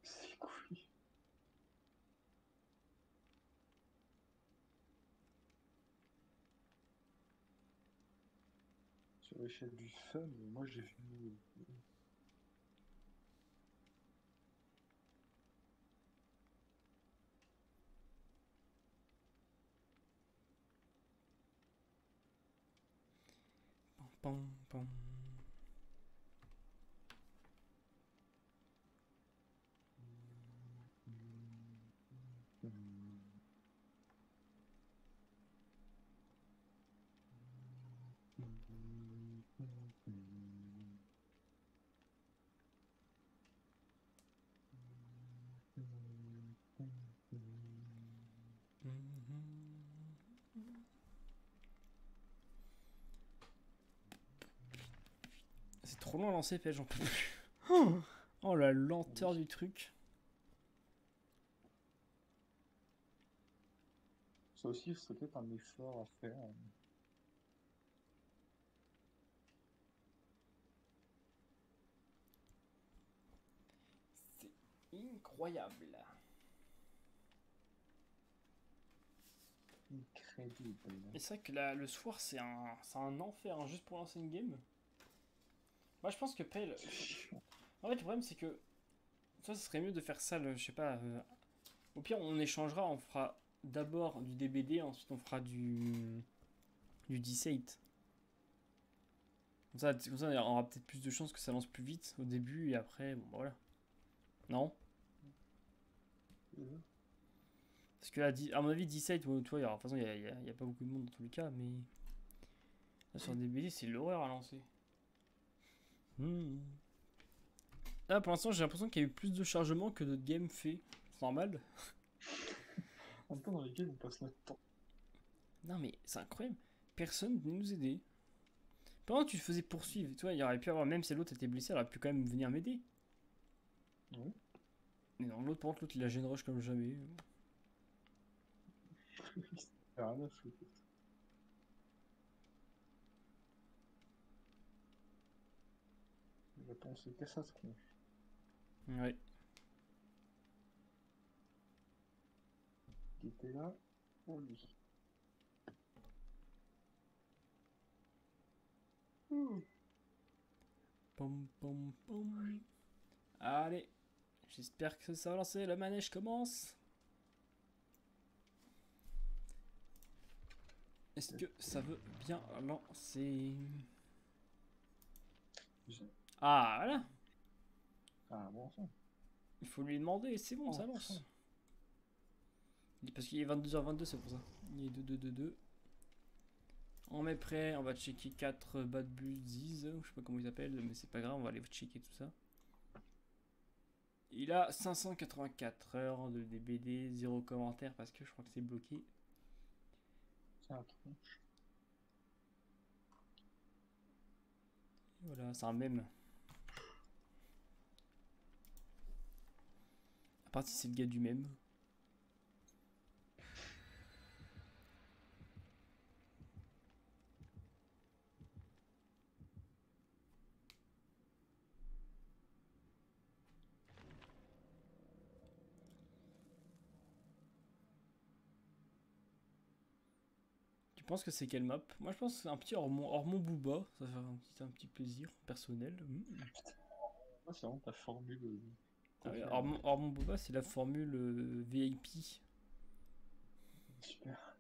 C'est cool. Sur l'échelle du fun, moi j'ai vu. Pam, pam. C'est trop long à lancer, PL, j'en peux plus. Oh la lenteur du truc. Ça aussi, c'est peut-être un effort à faire. C'est incroyable. Incroyable. Et c'est vrai que le soir c'est un enfer hein, juste pour lancer une game. Moi je pense que PL. C'est chiant. En fait le problème c'est que. Ça serait mieux de faire ça, je sais pas. Au pire on échangera, on fera d'abord du DBD, ensuite on fera du. du 17. Comme ça, on aura peut-être plus de chances que ça lance plus vite au début et après, bon bah voilà. Non? Parce que à mon avis, 17, ouais, tu vois, de toute façon, il y a pas beaucoup de monde dans tous les cas, mais. Là, sur DBD, c'est l'horreur à lancer. Là, pour l'instant, j'ai l'impression qu'il y a eu plus de chargement que notre game fait. C'est normal. En même temps, dans les games, on passe notre temps. Non, mais c'est incroyable. Personne venait nous aider. Pendant que tu te faisais poursuivre, tu vois, il aurait pu avoir, même si l'autre était blessé, elle aurait pu quand même venir m'aider. Oui. Mais non, l'autre, par contre, l'autre, il a gêne rush comme jamais. Rien à foutre. Il va penser qu'à ça, ce con. Ouais. Il était là pour lui. Pom, pom, pom. Allez. J'espère que ça va lancer. Le manège commence. Est-ce que ça veut bien lancer? Ah, voilà. Ah, bon sang. Il faut lui demander. C'est bon, ça lance. Parce qu'il est 22h22, c'est pour ça. Il est 2-2-2-2. On met prêt. On va checker 4 bad bulls. Je sais pas comment ils s'appellent, mais c'est pas grave. On va aller checker tout ça. Il a 584 heures de DBD, 0 commentaire parce que je crois que c'est bloqué. C'est un tronche. Voilà, c'est un mème. À part si c'est le gars du mème. Tu penses que c'est quelle map? Moi je pense que c'est un petit Hormon Booba. Ça va faire un petit plaisir personnel. Ah, c'est vraiment ta formule. Ah oui, préférée. Hormon Booba, c'est la formule VIP. Super.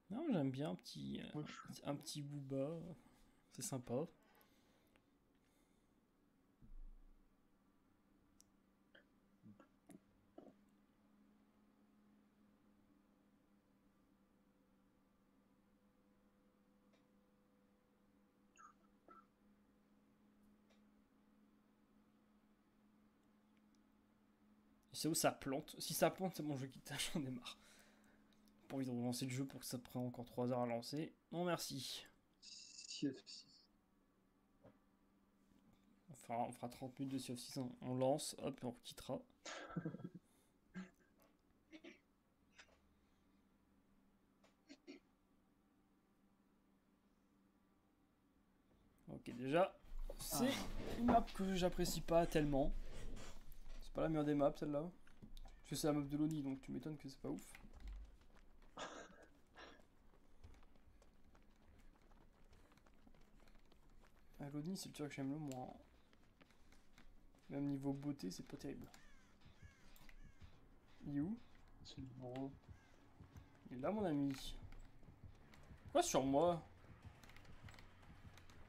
Non, j'aime bien Moi, un petit Booba. C'est sympa. C'est où ça plante. Si ça plante, c'est bon, je quitte. J'en ai marre. Pas envie de relancer le jeu pour que ça prenne encore 3 heures à lancer. Non, merci. CF6. On fera 30 minutes de Sea of 6. On lance, hop, et on quittera. Ok, déjà, c'est une map que j'apprécie pas tellement. C'est pas la meilleure des maps, celle-là. Parce que c'est la map de l'ONI, donc tu m'étonnes que c'est pas ouf. L'ONI, c'est le tir que j'aime le moins. Même niveau beauté, c'est pas terrible. Il est où? C'est le numéro. Il est là, mon ami. Quoi sur moi?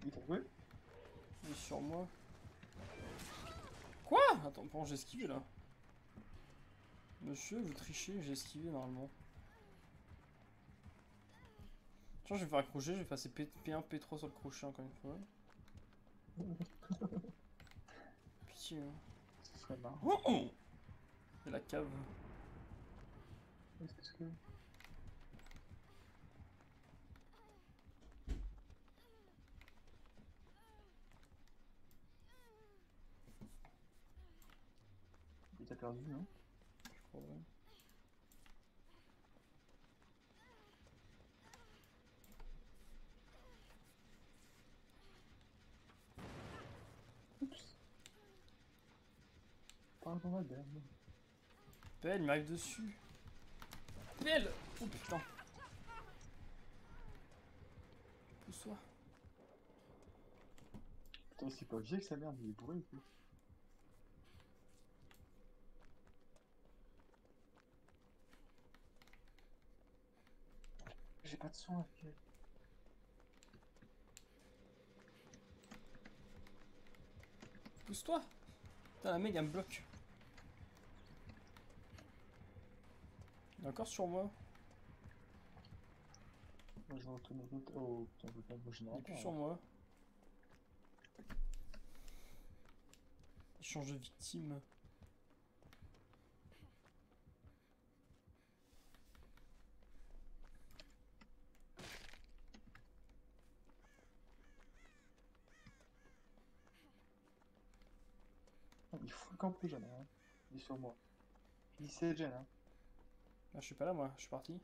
Il t'a trouvé? Il est sur moi. Quoi? Attends, bon, j'ai esquivé là. Monsieur, vous trichez, j'ai esquivé normalement. Tiens, je vais faire un crochet, je vais passer P1, P3 sur le crochet encore une fois. Pitié. Hein. Ce serait marrant. Oh, oh. Et la cave. Qu'est-ce que il t'a perdu, non? Je crois, ouais. Oups. Parle dans la dame. Pelle, il m'arrive dessus. Pelle. Oh putain. Pousse-toi. Putain, c'est pas vieux que sa merde, il est bourré ou quoi? J'ai pas de son avec elle. Pousse-toi. Putain, la mec, elle me bloque. Il est encore sur moi. Moi je retourne au totem. Oh putain, totem, moi je n'ai Il est plus pas. sur moi. Il change de victime. Il fout le camp plus jeune, hein. Il est sur moi. Il c'est Jen, hein. Ah, je suis pas là, moi. Je suis parti.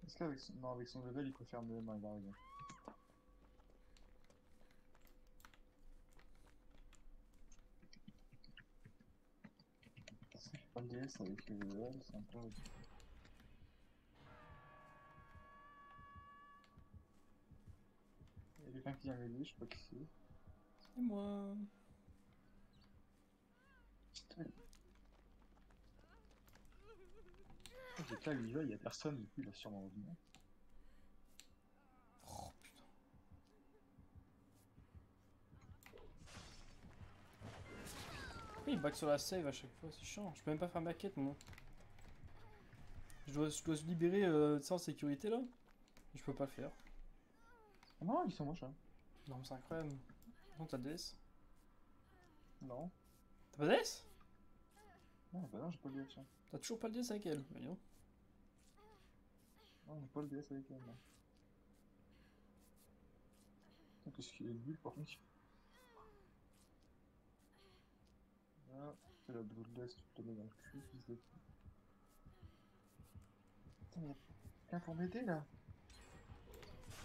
Est-ce qu'avec son... Non, avec son level, il préfère me main, il arrive. Je fais pas le DS avec le level, c'est un peu ridicule. Il y a quelqu'un qui vient m'aider, je sais pas qui c'est. Et moi. Putain. J'ai que là, lui, il y a personne, du coup, il a sûrement revenu. Oh putain. Oui, il back sur la save à chaque fois, c'est chiant. Je peux même pas faire ma quête, moi. Je dois se libérer sans sécurité là. Je peux pas le faire. Ah non, ils sont moches, hein. Non, mais c'est incroyable. Non, t'as DS? Non. T'as pas DS? Non, bah non, j'ai pas le DS, tiens. T'as toujours pas le DS avec elle? Voyons. Non, j'ai pas le DS avec elle, non. Putain, qu'est-ce qu'il est nul, par contre. Là, c'est la boule d'Est, tu te le mets dans le cul, fils de... Putain, mais y'a quelqu'un pour m'aider, là.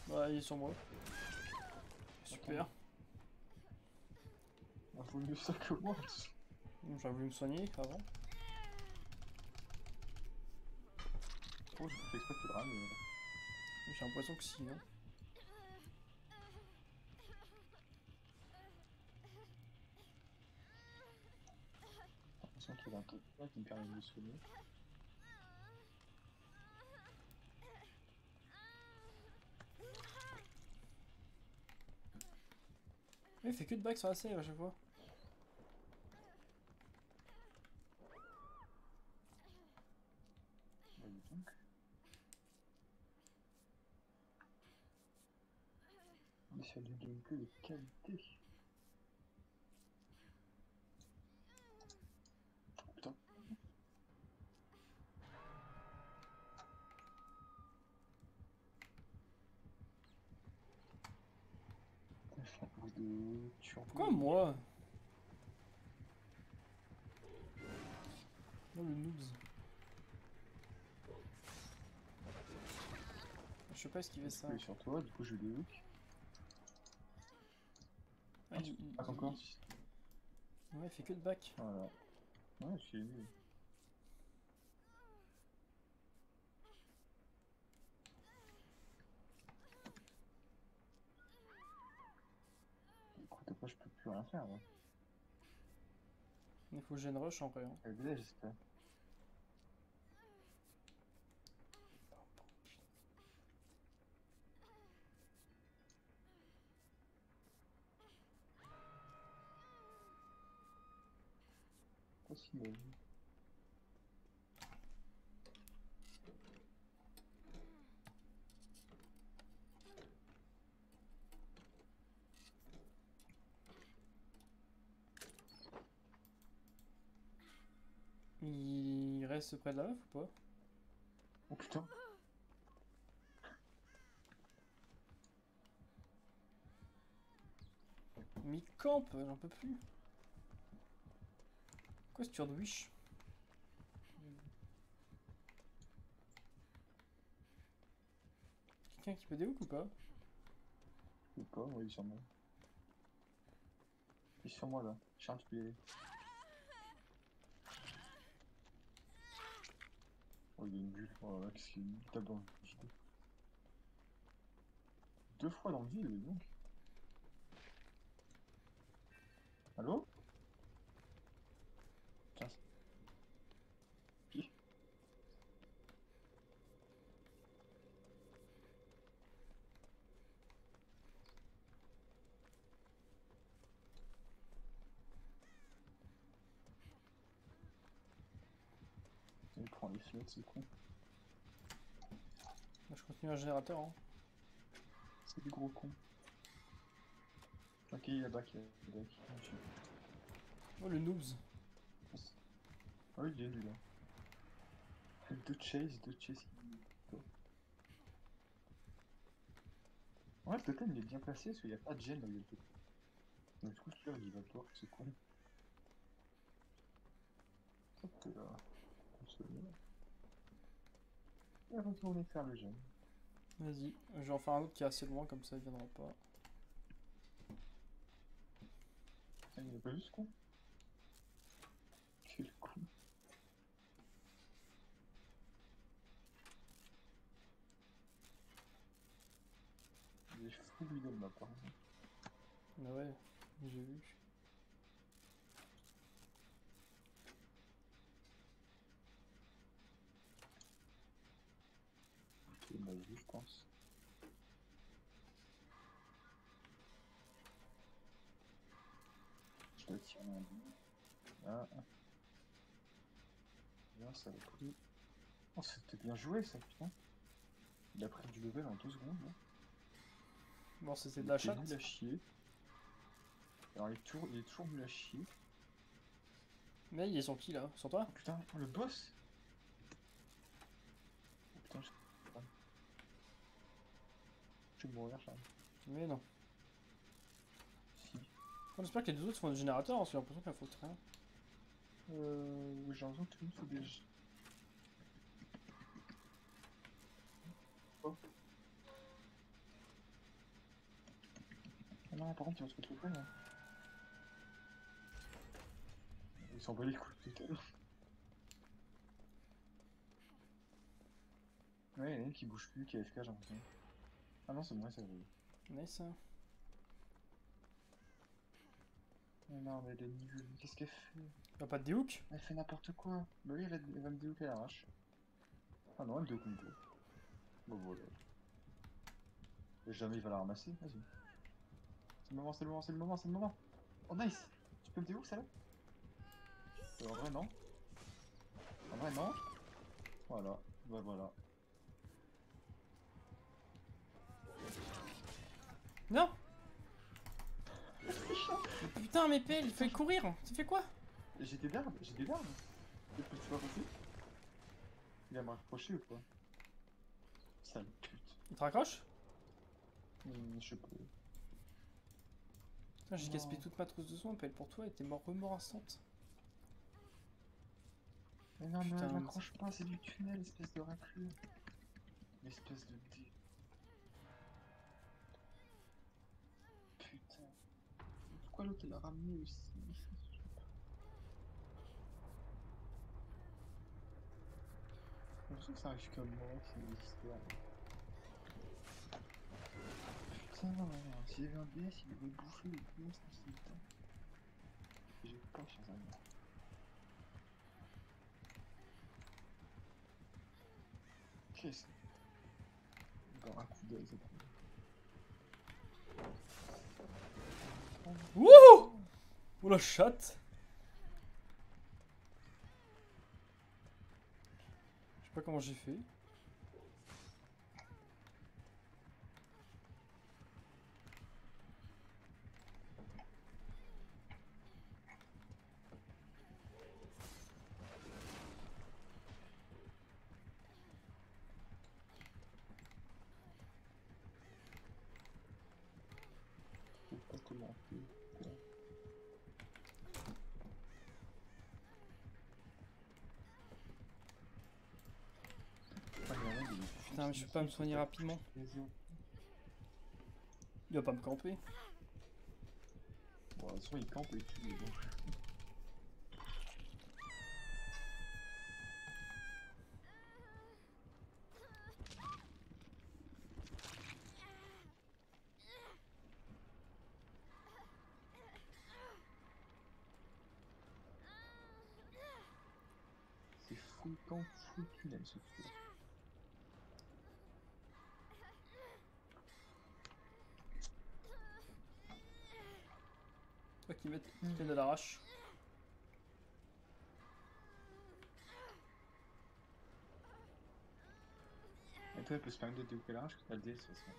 Ouais, il est sur moi. Super. Il faut mieux ça que moi. J'aurais voulu me soigner avant. Oh, j'ai fait exprès de te dramer. J'ai l'impression que si, hein. J'ai l'impression qu'il y a un truc là qui me permet de me soigner. Il fait que de back sur la save à chaque fois. Bah, dis donc. On est sur du gameplay de qualité. Putain. Putain, je fais un peu de turbo. Pourquoi moi? Non, le noobs. Je sais pas esquiver ça. Il est sur toi, du coup je le hook. Ah, Ah, encore. Ouais, il fait que de back. Voilà. Ouais, je suis nul. Écoute, après je peux plus rien faire. Ouais. Il faut que je gêne rush en vrai. Hein. Elle est là, j'espère. Possible. Il reste près de la meuf ou pas? Oh putain. Mais il campe, j'en peux plus. Quoi ce tueur de wish? Quelqu'un qui peut déhook ou pas? Je sais pas, ouais, il est sur moi. Il est sur moi là. Charles, tu peux y aller. Oh, il est nul. Oh là là, qu'est-ce qu'il tape dans le vide. 2 fois dans le vide, donc. Allô? Putain, les fenêtres, c'est con. Bah, je continue un générateur. Hein. C'est des gros cons. Ok, il y a back, back. Oh, le noobs. Ah oui, il est lui là. Deux chase qui. Ouais, le totem il est bien placé parce qu'il n'y a pas de gêne là où il y a le totem. Donc, du coup, celui-là il va voir, c'est con. Hop là. Comme ça, là. Et retourner faire le gène. Vas-y, je vais en faire un autre qui est assez loin, comme ça il viendra pas. Ah, il est pas juste con. Quel con. Il est fou lui de ma part. Bah ouais, j'ai vu. Ok, il m'a vu, je pense. Je dois tirer un bout. Ah. Là, ça a pris. Oh, c'était bien joué ça, putain. Il a pris du level en 2 secondes. Là. Bon, c'était de Il la était chatte. nul à chier. Alors, il est toujours nul à chier. Mais ils sont qui là? Sur toi? Oh putain, oh, le boss! Oh putain, je vais mourir, Charles. Mais non. Si. On espère que les deux autres font des générateurs, parce que j'ai l'impression qu'il faut rien. Oui, j'ai l'impression que tout le monde fait des. Oh. Ah non, par contre, ils vont se retrouver là. Ils s'en bat les couilles tout à l'heure. Ouais, il y en a une qui bouge plus, qui est AFK, j'ai l'impression. Ah non, c'est moi, ça va. Nice. Hein. Mais non, mais elle est nulle. Qu'est-ce qu'elle fait? Y'a pas de déhook? Elle fait n'importe quoi. Bah oui, elle va me déhooker à l'arrache. Ah non, elle déhooke pas. Bon, voilà. Et jamais il va la ramasser, vas-y. C'est le moment, c'est le moment, c'est le moment, c'est le moment. Oh nice! Tu peux me déhook, ça là? En vrai, non. En vrai, non. Voilà, bah voilà. Non! Mais putain, mais pelle, il fait courir! Tu fais quoi? J'ai des verbes, j'ai des verbes. Qu'est-ce que tu vas passer? Il va me rapprocher ou quoi? Sale pute. Il te raccroche? Je sais pas. Putain, j'ai Non. gaspillé toute ma trousse de soins, pelle pour toi et t'es remort instant. Mais non, mais Putain, elle m'accroche pas, c'est du tunnel, espèce de raclure. Espèce de dé. Putain. Pourquoi l'autre elle l'a ramené aussi? J'ai l'impression que ça arrive comme moi, c'est des histoires. Putain, s'il y avait un DS, il aurait bouffé les monstres en ce temps. J'ai pas chance à moi. Qu'est-ce que... Encore un coup d'œil, c'est trop. Wouhou! Oh la chatte! Je sais pas comment j'ai fait. Je sais pas comment faire. Putain, mais je peux pas me soigner rapidement. Il va pas me camper. Bon, de toute façon, il campe et tout. Donc... C'est full camp, full tunnel ce truc. Toi qui viennent à l'arrache. monter un peu spam de décollage que t'as le DS, ça.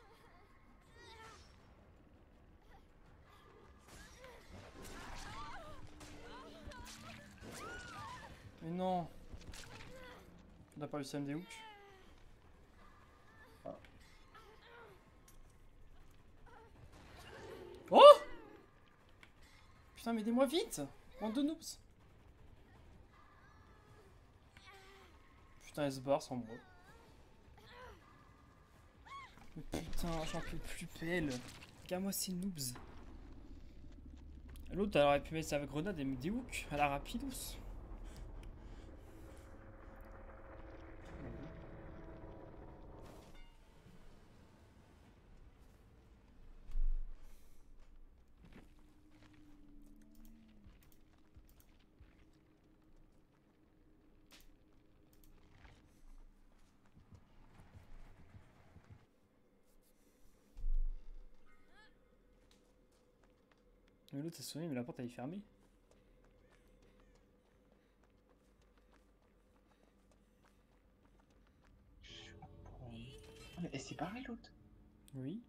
Mais non. On n'a pas eu Sam des hooks. Ah. Oh! Putain, mais aidez-moi vite! Bande de noobs! Putain, elle se barre sans moi. Mais putain, j'en peux plus pelle. Regarde-moi ces noobs. L'autre, elle aurait pu mettre sa grenade et me des hooks à la rapidos. Mais l'autre s'est sonné, mais la porte elle est fermée. Ah, mais c'est pareil l'autre. Oui.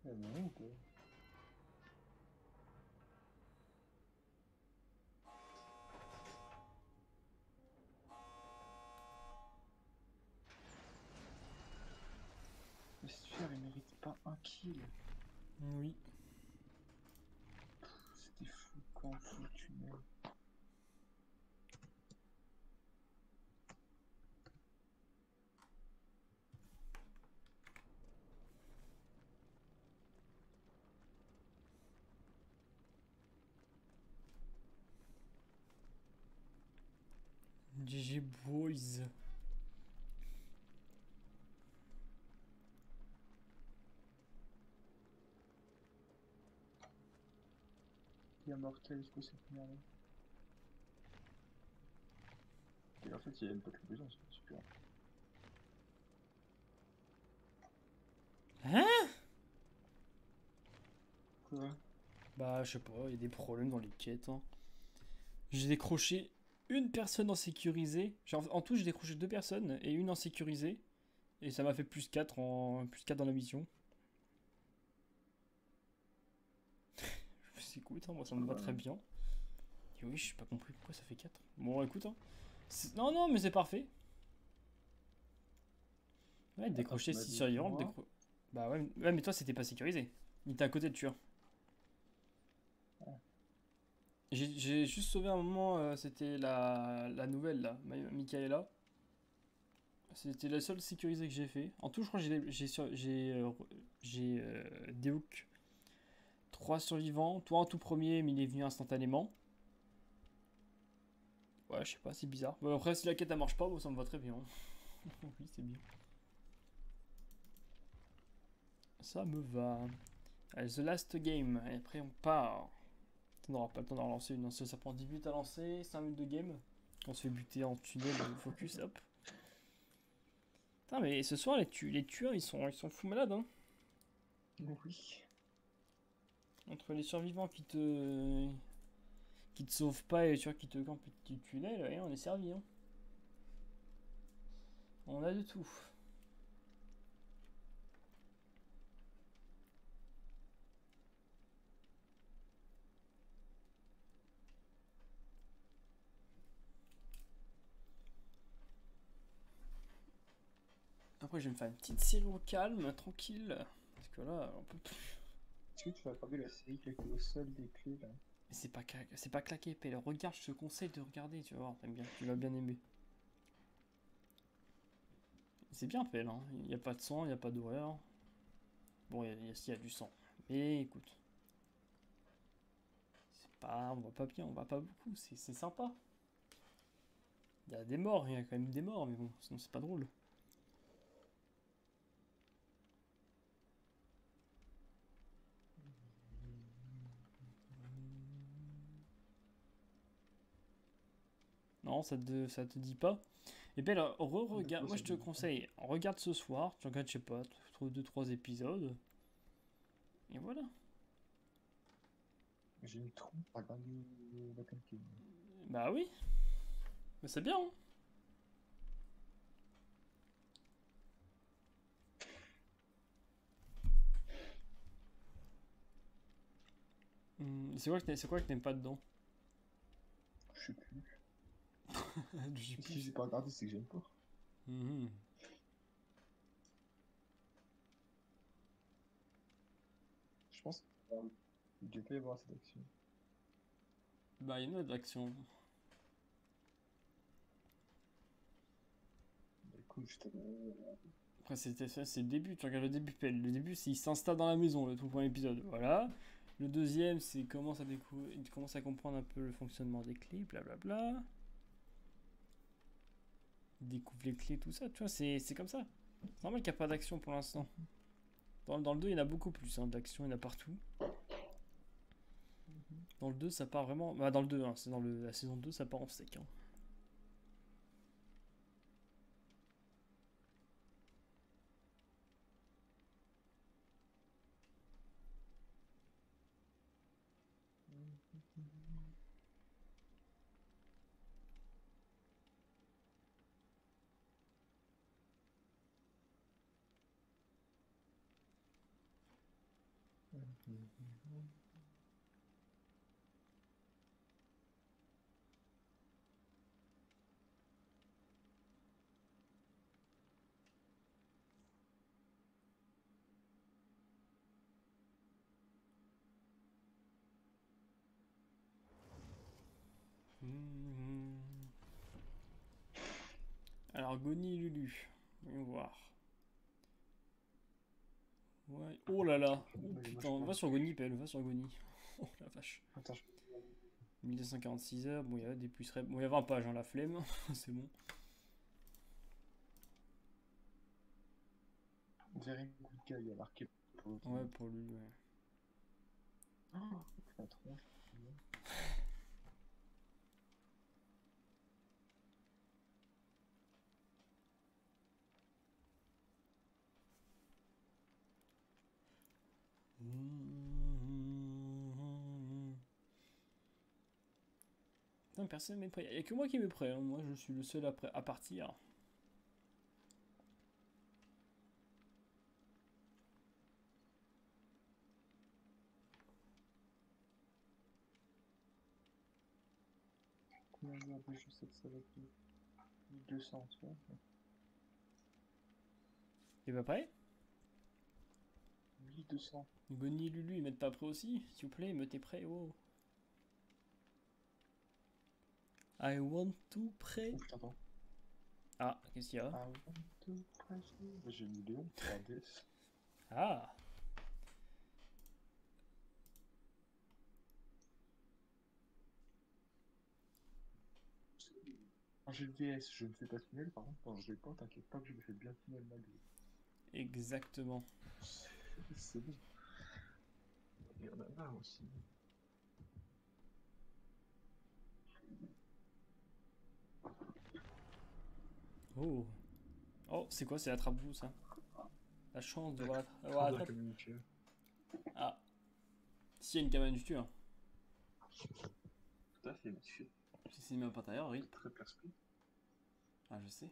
Non, ou quoi? Mais si tu il mérite pas un kill. Oui. C'était fou quand tu meurs. GG Boys. Il est mortel, je pense, cette merde. Et en fait, il y a même pas de besoin, c'est super. Hein? Quoi? Bah, je sais pas, il y a des problèmes dans les quêtes. Hein. J'ai décroché une personne en sécurisé. Genre, en tout, j'ai décroché 2 personnes et une en sécurisé. Et ça m'a fait plus 4 dans la mission. C'est écoute, hein, moi ça me va très bien. Et oui, je n'ai pas compris pourquoi ça fait 4. Bon, écoute, hein. Non, non, mais c'est parfait. Ouais, décrocher tu m'as 6 dit survivants. moi. Bah ouais, mais toi c'était pas sécurisé. Il était à côté de tueur. J'ai juste sauvé un moment, c'était la nouvelle là, Michaela. C'était la seule sécurisée que j'ai fait. En tout, je crois que j'ai déhook 3 survivants. Toi en tout premier, mais il est venu instantanément. Ouais, je sais pas, c'est bizarre. Bon, après, si la quête elle marche pas, bon, ça me va très bien. Oui, c'est bien. Ça me va. Allez, The Last Game. Et après, on part. On n'aura pas le temps d'en relancer une. Ça prend 10 minutes à lancer, 5 minutes de game. On se fait buter en tunnel, focus, hop. Putain, mais ce soir, les tueurs, ils sont fous malades, hein. Oui. Entre les survivants qui te sauvent pas et les tueurs qui te campent et qui te tunnel, ouais, on est servi, hein. On a de tout. Après, je vais me faire une petite série au calme, tranquille. Parce que là, on peut plus. Est-ce que tu vas regarder la série qui est au sol des clés là? Mais c'est pas claqué, Pelle. Regarde, je te conseille de regarder, tu vas voir, t'aimes bien, tu vas bien aimer. C'est bien, Pelle, hein. Il n'y a pas de sang, il n'y a pas d'horreur. Bon, il y a du sang. Mais écoute. C'est pas. On va pas bien, on va pas beaucoup, c'est sympa. Il y a des morts, il y a quand même des morts, mais bon, sinon c'est pas drôle. Non, ça te dit pas. Et ben là, regarde, moi je te conseille, regarde ce soir, tu regardes, je sais pas, 2-3 épisodes. Et voilà. J'ai une trompe à regarder la campagne. Bah oui. Mais c'est bien, hein. C'est quoi que t'aimes pas dedans? Je sais plus. Je sais Si plus. j'ai pas regardé, c'est que j'aime pas. Mhm. Je pense qu'il devait pas y avoir cette action. Bah, il y en a de l'action. Bah, écoute, Après, c'est le début. Tu regardes le début, Pelle. Le début, c'est il s'installe dans la maison, le tout premier épisode. Voilà. Le deuxième, c'est il commence à comprendre un peu le fonctionnement des clés, blablabla. Il découvre les clés, tout ça. Tu vois, c'est comme ça. C'est normal qu'il n'y a pas d'action pour l'instant. Dans le 2, il y en a beaucoup plus hein, d'action, il y en a partout. Dans le 2, ça part vraiment. Bah, dans le 2, hein, c'est dans la saison 2, ça part en steak. Hein. Mhm. Alors, Goni Lulu. Voyons voir. Ouais. Oh là là. Oh putain, va sur Goni, Pelle, va sur Goni. Oh la vache. Attends, 1246 heures, bon, il y a des plus. Bon, il y a 20 pages, hein, la flemme, c'est bon. Very good guy, il y a marqué pour l'autre. Ouais, pour lui, ouais. Oh, la tronche. Non, personne n'est prêt. Il n'y a que moi qui m'est prêt. Hein. Moi, je suis le seul à partir. Combien d'heures de jeu c'est que ça va être 1200, tu vois. T'es pas prêt? 1200. Goni et Lulu, ils mettent pas prêt aussi? S'il vous plaît, mettez prêt. Oh. I want to pray. Ouf, t'entends. Ah, qu'est-ce qu'il y a? I want to pray. J'ai mis Léon, regardez. Ah. Quand j'ai le VS, je ne fais pas tunnel, par contre, quand je l'ai pas, t'inquiète pas que je me fais bien tunnel malgré. Exactement. C'est bon. Il y en a marre aussi. Oh. Oh, c'est quoi? C'est la trappe-vous, ça? La chance de voir la Très bien trappe. communiqué. Ah. S'il y a une cabane, je tue. Hein. Tout à fait, monsieur. Si c'est même pas intérieur, oui. Très perspective. Ah, je sais.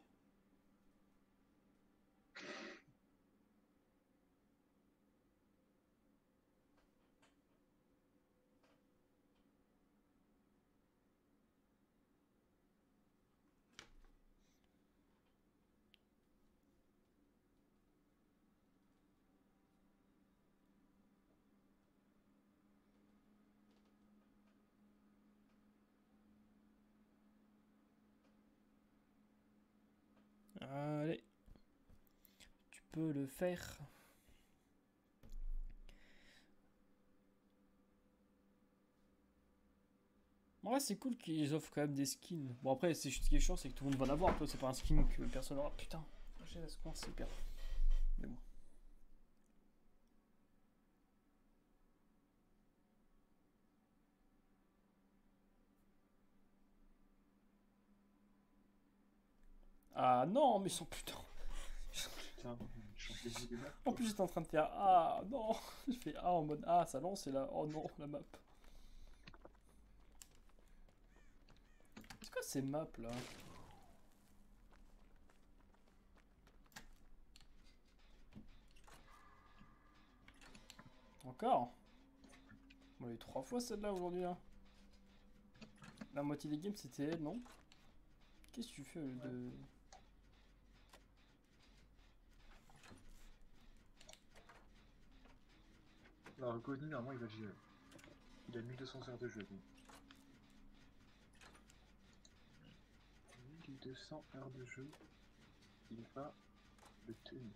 Allez. Tu peux le faire. Ouais, c'est cool qu'ils offrent quand même des skins. Bon, après, c'est juste ce qui est chiant, c'est que tout le monde va l'avoir. Toi, c'est pas un skin que personne aura. Putain, j'ai la seconde, c'est hyper. Mais bon. Ah non, mais son putain. Putain, chantez-vous des maps. En plus, j'étais en train de faire ah non. Je fais ah en mode ah, ça lance et là, oh non, la map. C'est quoi ces maps là? Encore? On l'a eu 3 fois celle-là aujourd'hui. Hein. La moitié des games c'était elle, non? Qu'est-ce que tu fais de... Alors, Cody, normalement, il va gérer. Il a 1200 heures de jeu. Lui. 1200 heures de jeu. Il va le tenir.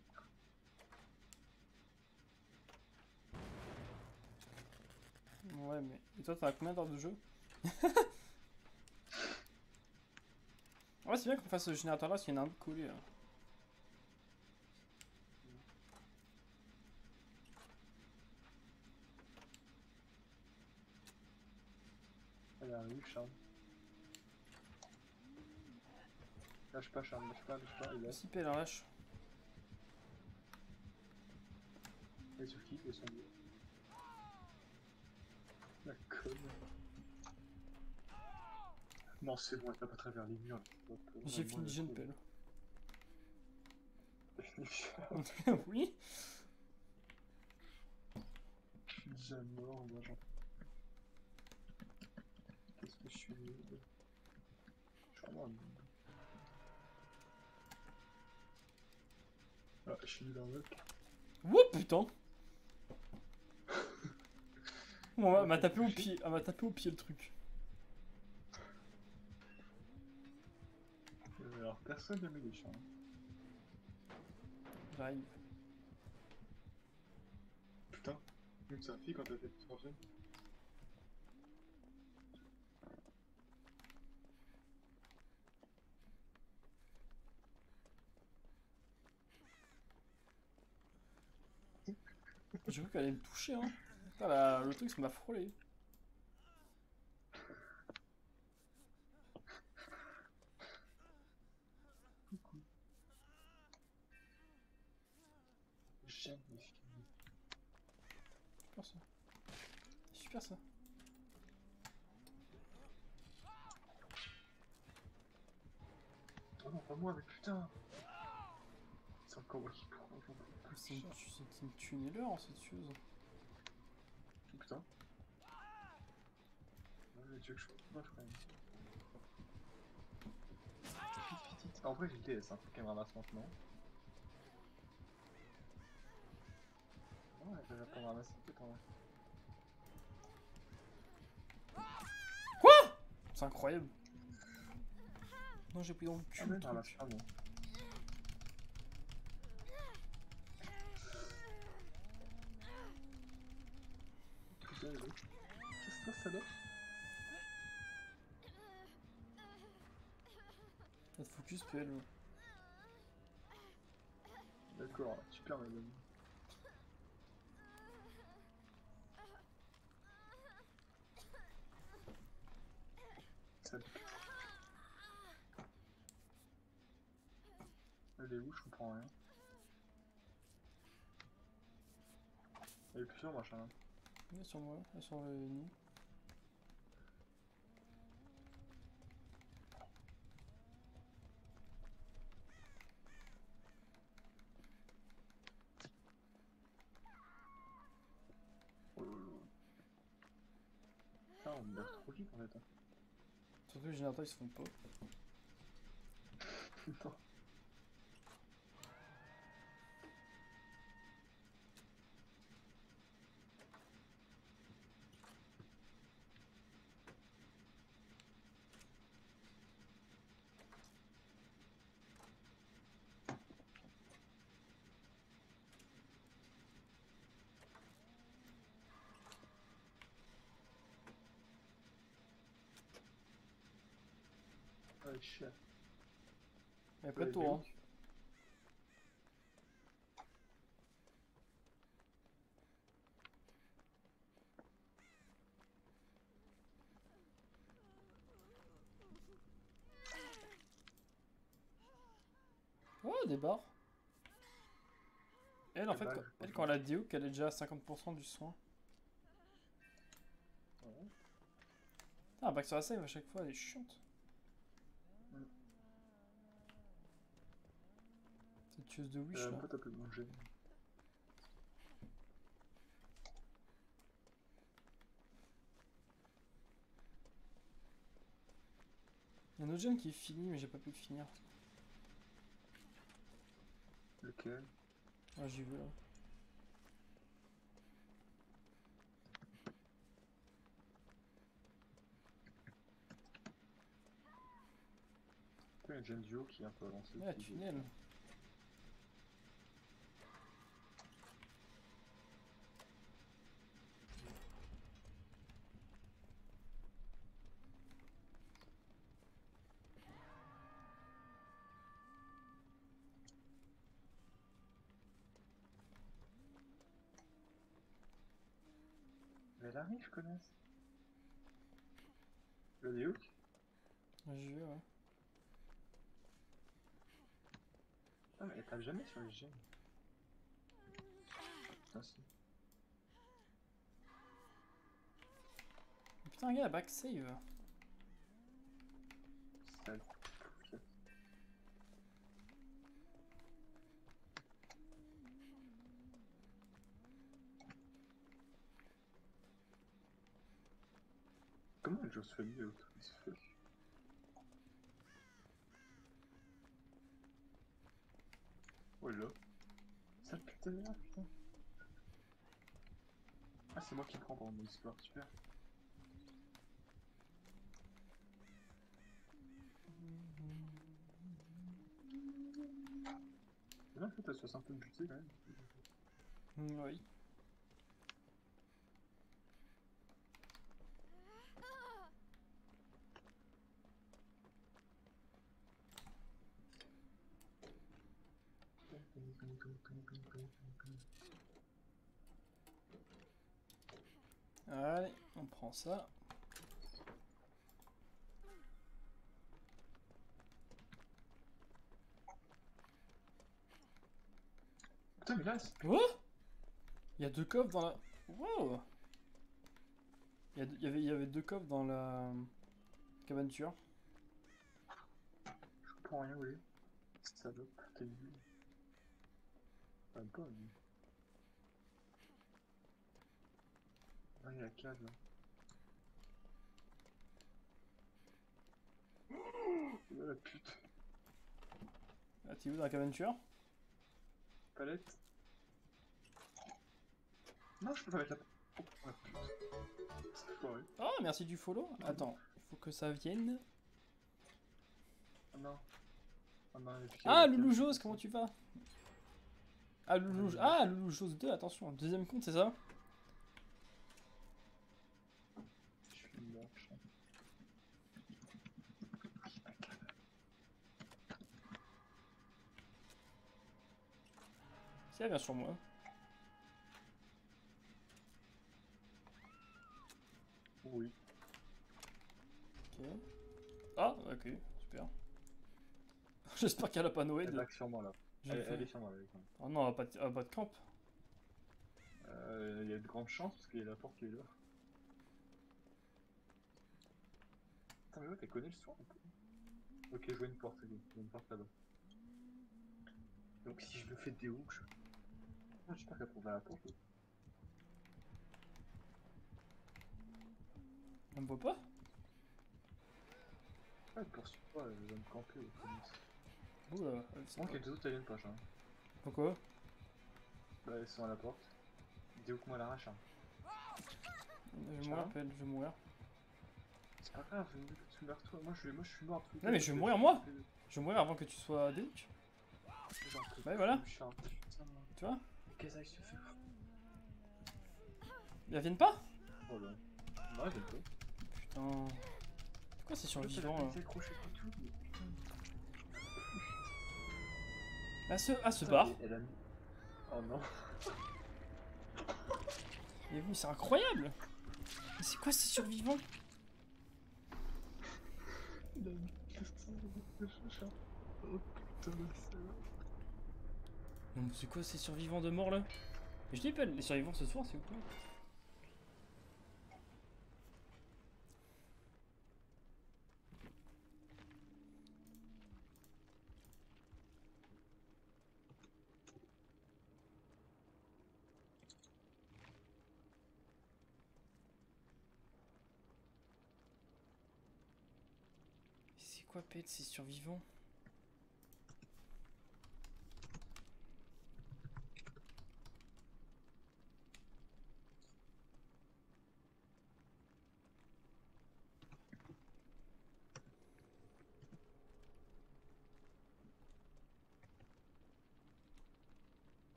Ouais, mais... Et toi, t'as combien d'heures de jeu? Ouais, c'est bien qu'on fasse ce générateur-là, parce qu'il y en a un de collé. Là. Allez, arrive, Charles. Lâche pas, Charles, lâche pas, il laisse. Si, paix, la lâche. Et sur qui et son dieu. La conne. Non, c'est bon, elle tape à travers les murs. J'ai fini jeune pelle. Je Oui. suis déjà mort, moi, genre. Qu'est-ce que je suis nul. Je suis vraiment nul. Ah, je suis nul en mec. Wouh, putain. Bon, elle m'a tapé au pied. Elle m'a tapé au pied le truc. Alors, personne n'a mis les champs. J'arrive. Putain, même sa fille quand t'as fait ce projet. J'ai cru qu'elle allait me toucher, hein. Putain, le truc, ça m'a frôlé. Coucou. Jamais fini. Super ça. Super ça. Oh non, pas moi, mais putain. C'est encore moi qui prends. C'est une tunneleur en cette chose. Putain. Ouais, tu veux que je fasse moi, je crois. En vrai, j'ai le DS, hein, faut qu'elle me ramasse maintenant. Ouais, elle va pas me ramasser, peut-être. C'est incroyable. Non, j'ai pris dans le cul. Ah, le mais truc. ramasse pas, non. Putain, le mec. Qu'est-ce que ça, là? Elle te focus PL. D'accord, super, madame. Salut. Elle est où? Je comprends rien. Elle est plus sûre, machin. Elle est sur moi, elle est sur le nid. Oh là là. Putain, on me l'a trop vite en fait. Surtout les générateurs ils se font pas. Putain. Ah, chien. Y'a pas de tour, hein. Oh, des barres. Elle, en fait, quand elle a des hooks, elle est déjà à 50% du soin. Ouais. Ah, back sur la save à chaque fois, elle est chiante. Cette tueuse de wish là. Pourquoi t'as pu manger? dungeon qui est fini, mais j'ai pas pu le finir. Lequel? Ah, j'y vais là. Il y a Gen Duo qui est un peu avancé. Ouais, qui- tunnel. Mais là, je connais. Le Léo? Ouais, j'y vais, ouais. Ah, mais elle tape jamais sur les gemmes. Ah, si. Putain, gars, back save. Ça- Comment elle joue ce famille au truc ce fuck? Oh là. Ça putain de merde, putain. Ah, c'est moi qui prends pendant mon histoire, super. C'est bien que t'as 60 de buté quand même. Oui. Allez, on prend ça. Putain, mais là, c'est... Oh, il y a deux coffres dans la... Wow. Il y avait deux coffres dans la cabane tueur. Je comprends rien, oui. Salope, t'es nul. Même pas, lui. Ah, il y a la cave là. Oh la pute. Ah, t'es où dans la cabane tueur? Palette. Non, je peux pas mettre la... Oh la pute. C'est foiré. Oh, merci du follow. Attends, il faut que ça vienne. Oh non. Oh non, il y a plus Ah, qu'à- Loulou Jose, comment tu vas? Ah, Loulou Jose 2, attention. Deuxième compte, c'est ça? Je suis moche. Si elle vient sur moi. Oui. Ok. Ah, ok, super. J'espère qu'elle a pas Noé Elle de... back sur moi là. J'ai Elle, fait- elle est sur moi là. quand même. Oh non, elle a pas de camp. Il y a de grandes chances parce qu'il y a la porte qui est là. Putain, mais ouais, t'as connu le soin un peu. Ok, je vois une porte, ok. Il y a une porte là-bas. Donc si je me fais des hooks, je... Ah, j'espère qu'elle trouve à la porte. Là. Elle me voit pas? Ah, elle poursuit pas, elle va me camper. Oula, C'est moi qui ai deux autres, elles viennent pas, hein. Pourquoi? Bah, elles sont à la porte. Des hooks, moi, l'arrache. Hein. Je vais mourir, Pelle, je vais mourir. C'est pas grave, meurs-toi. Moi, je suis mort. Non, mais je vais mourir, moi. Je vais mourir avant que tu sois déhook. Ouais, voilà. Je suis un putain. Tu vois? Qu'est-ce que je fais? Elles viennent pas? Oh là. Non, elles viennent pas. Putain. Pourquoi c'est survivant là? Ah, ce bar. Oh non. Mais oui, c'est incroyable! Mais c'est quoi ces survivants? Il a mis le chat. Oh putain, c'est là. Non, mais c'est quoi ces survivants de mort là? Mais je dis pas, les survivants ce soir, s'il vous plaît. C'est quoi pète, c'est survivant?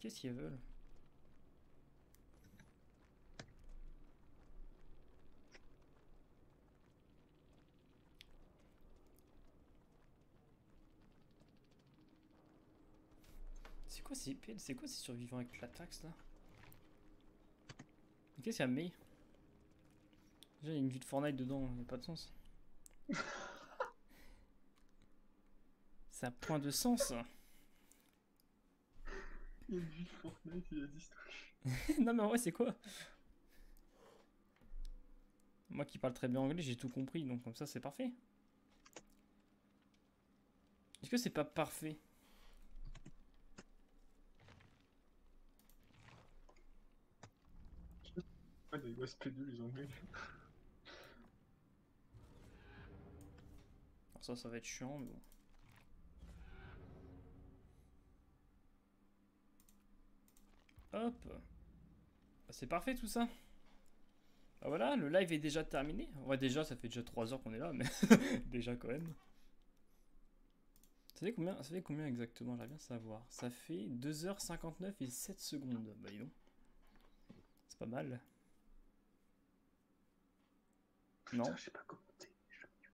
Qu'est-ce qu'ils veulent? C'est quoi ces survivants avec la taxe là? Qu'est-ce qu'il y a mis? Déjà il y a une vie de Fortnite dedans, il n'y a pas de sens. C'est un point de sens. Il y a une vie de Fortnite, il a dit ce truc. Non mais en vrai c'est quoi? Moi qui parle très bien anglais, j'ai tout compris, donc comme ça c'est parfait. Est-ce que c'est pas parfait? Ouais, des SP2 les anglais. Alors ça va être chiant, mais bon. Hop. Bah, c'est parfait tout ça. Bah voilà, le live est déjà terminé. Ouais déjà ça fait déjà 3 heures qu'on est là, mais déjà quand même. Ça fait combien exactement? J'aimerais bien savoir. Ça fait 2h59 et 7 secondes. Bah dis donc. C'est pas mal. Putain, Non. je sais pas commenter.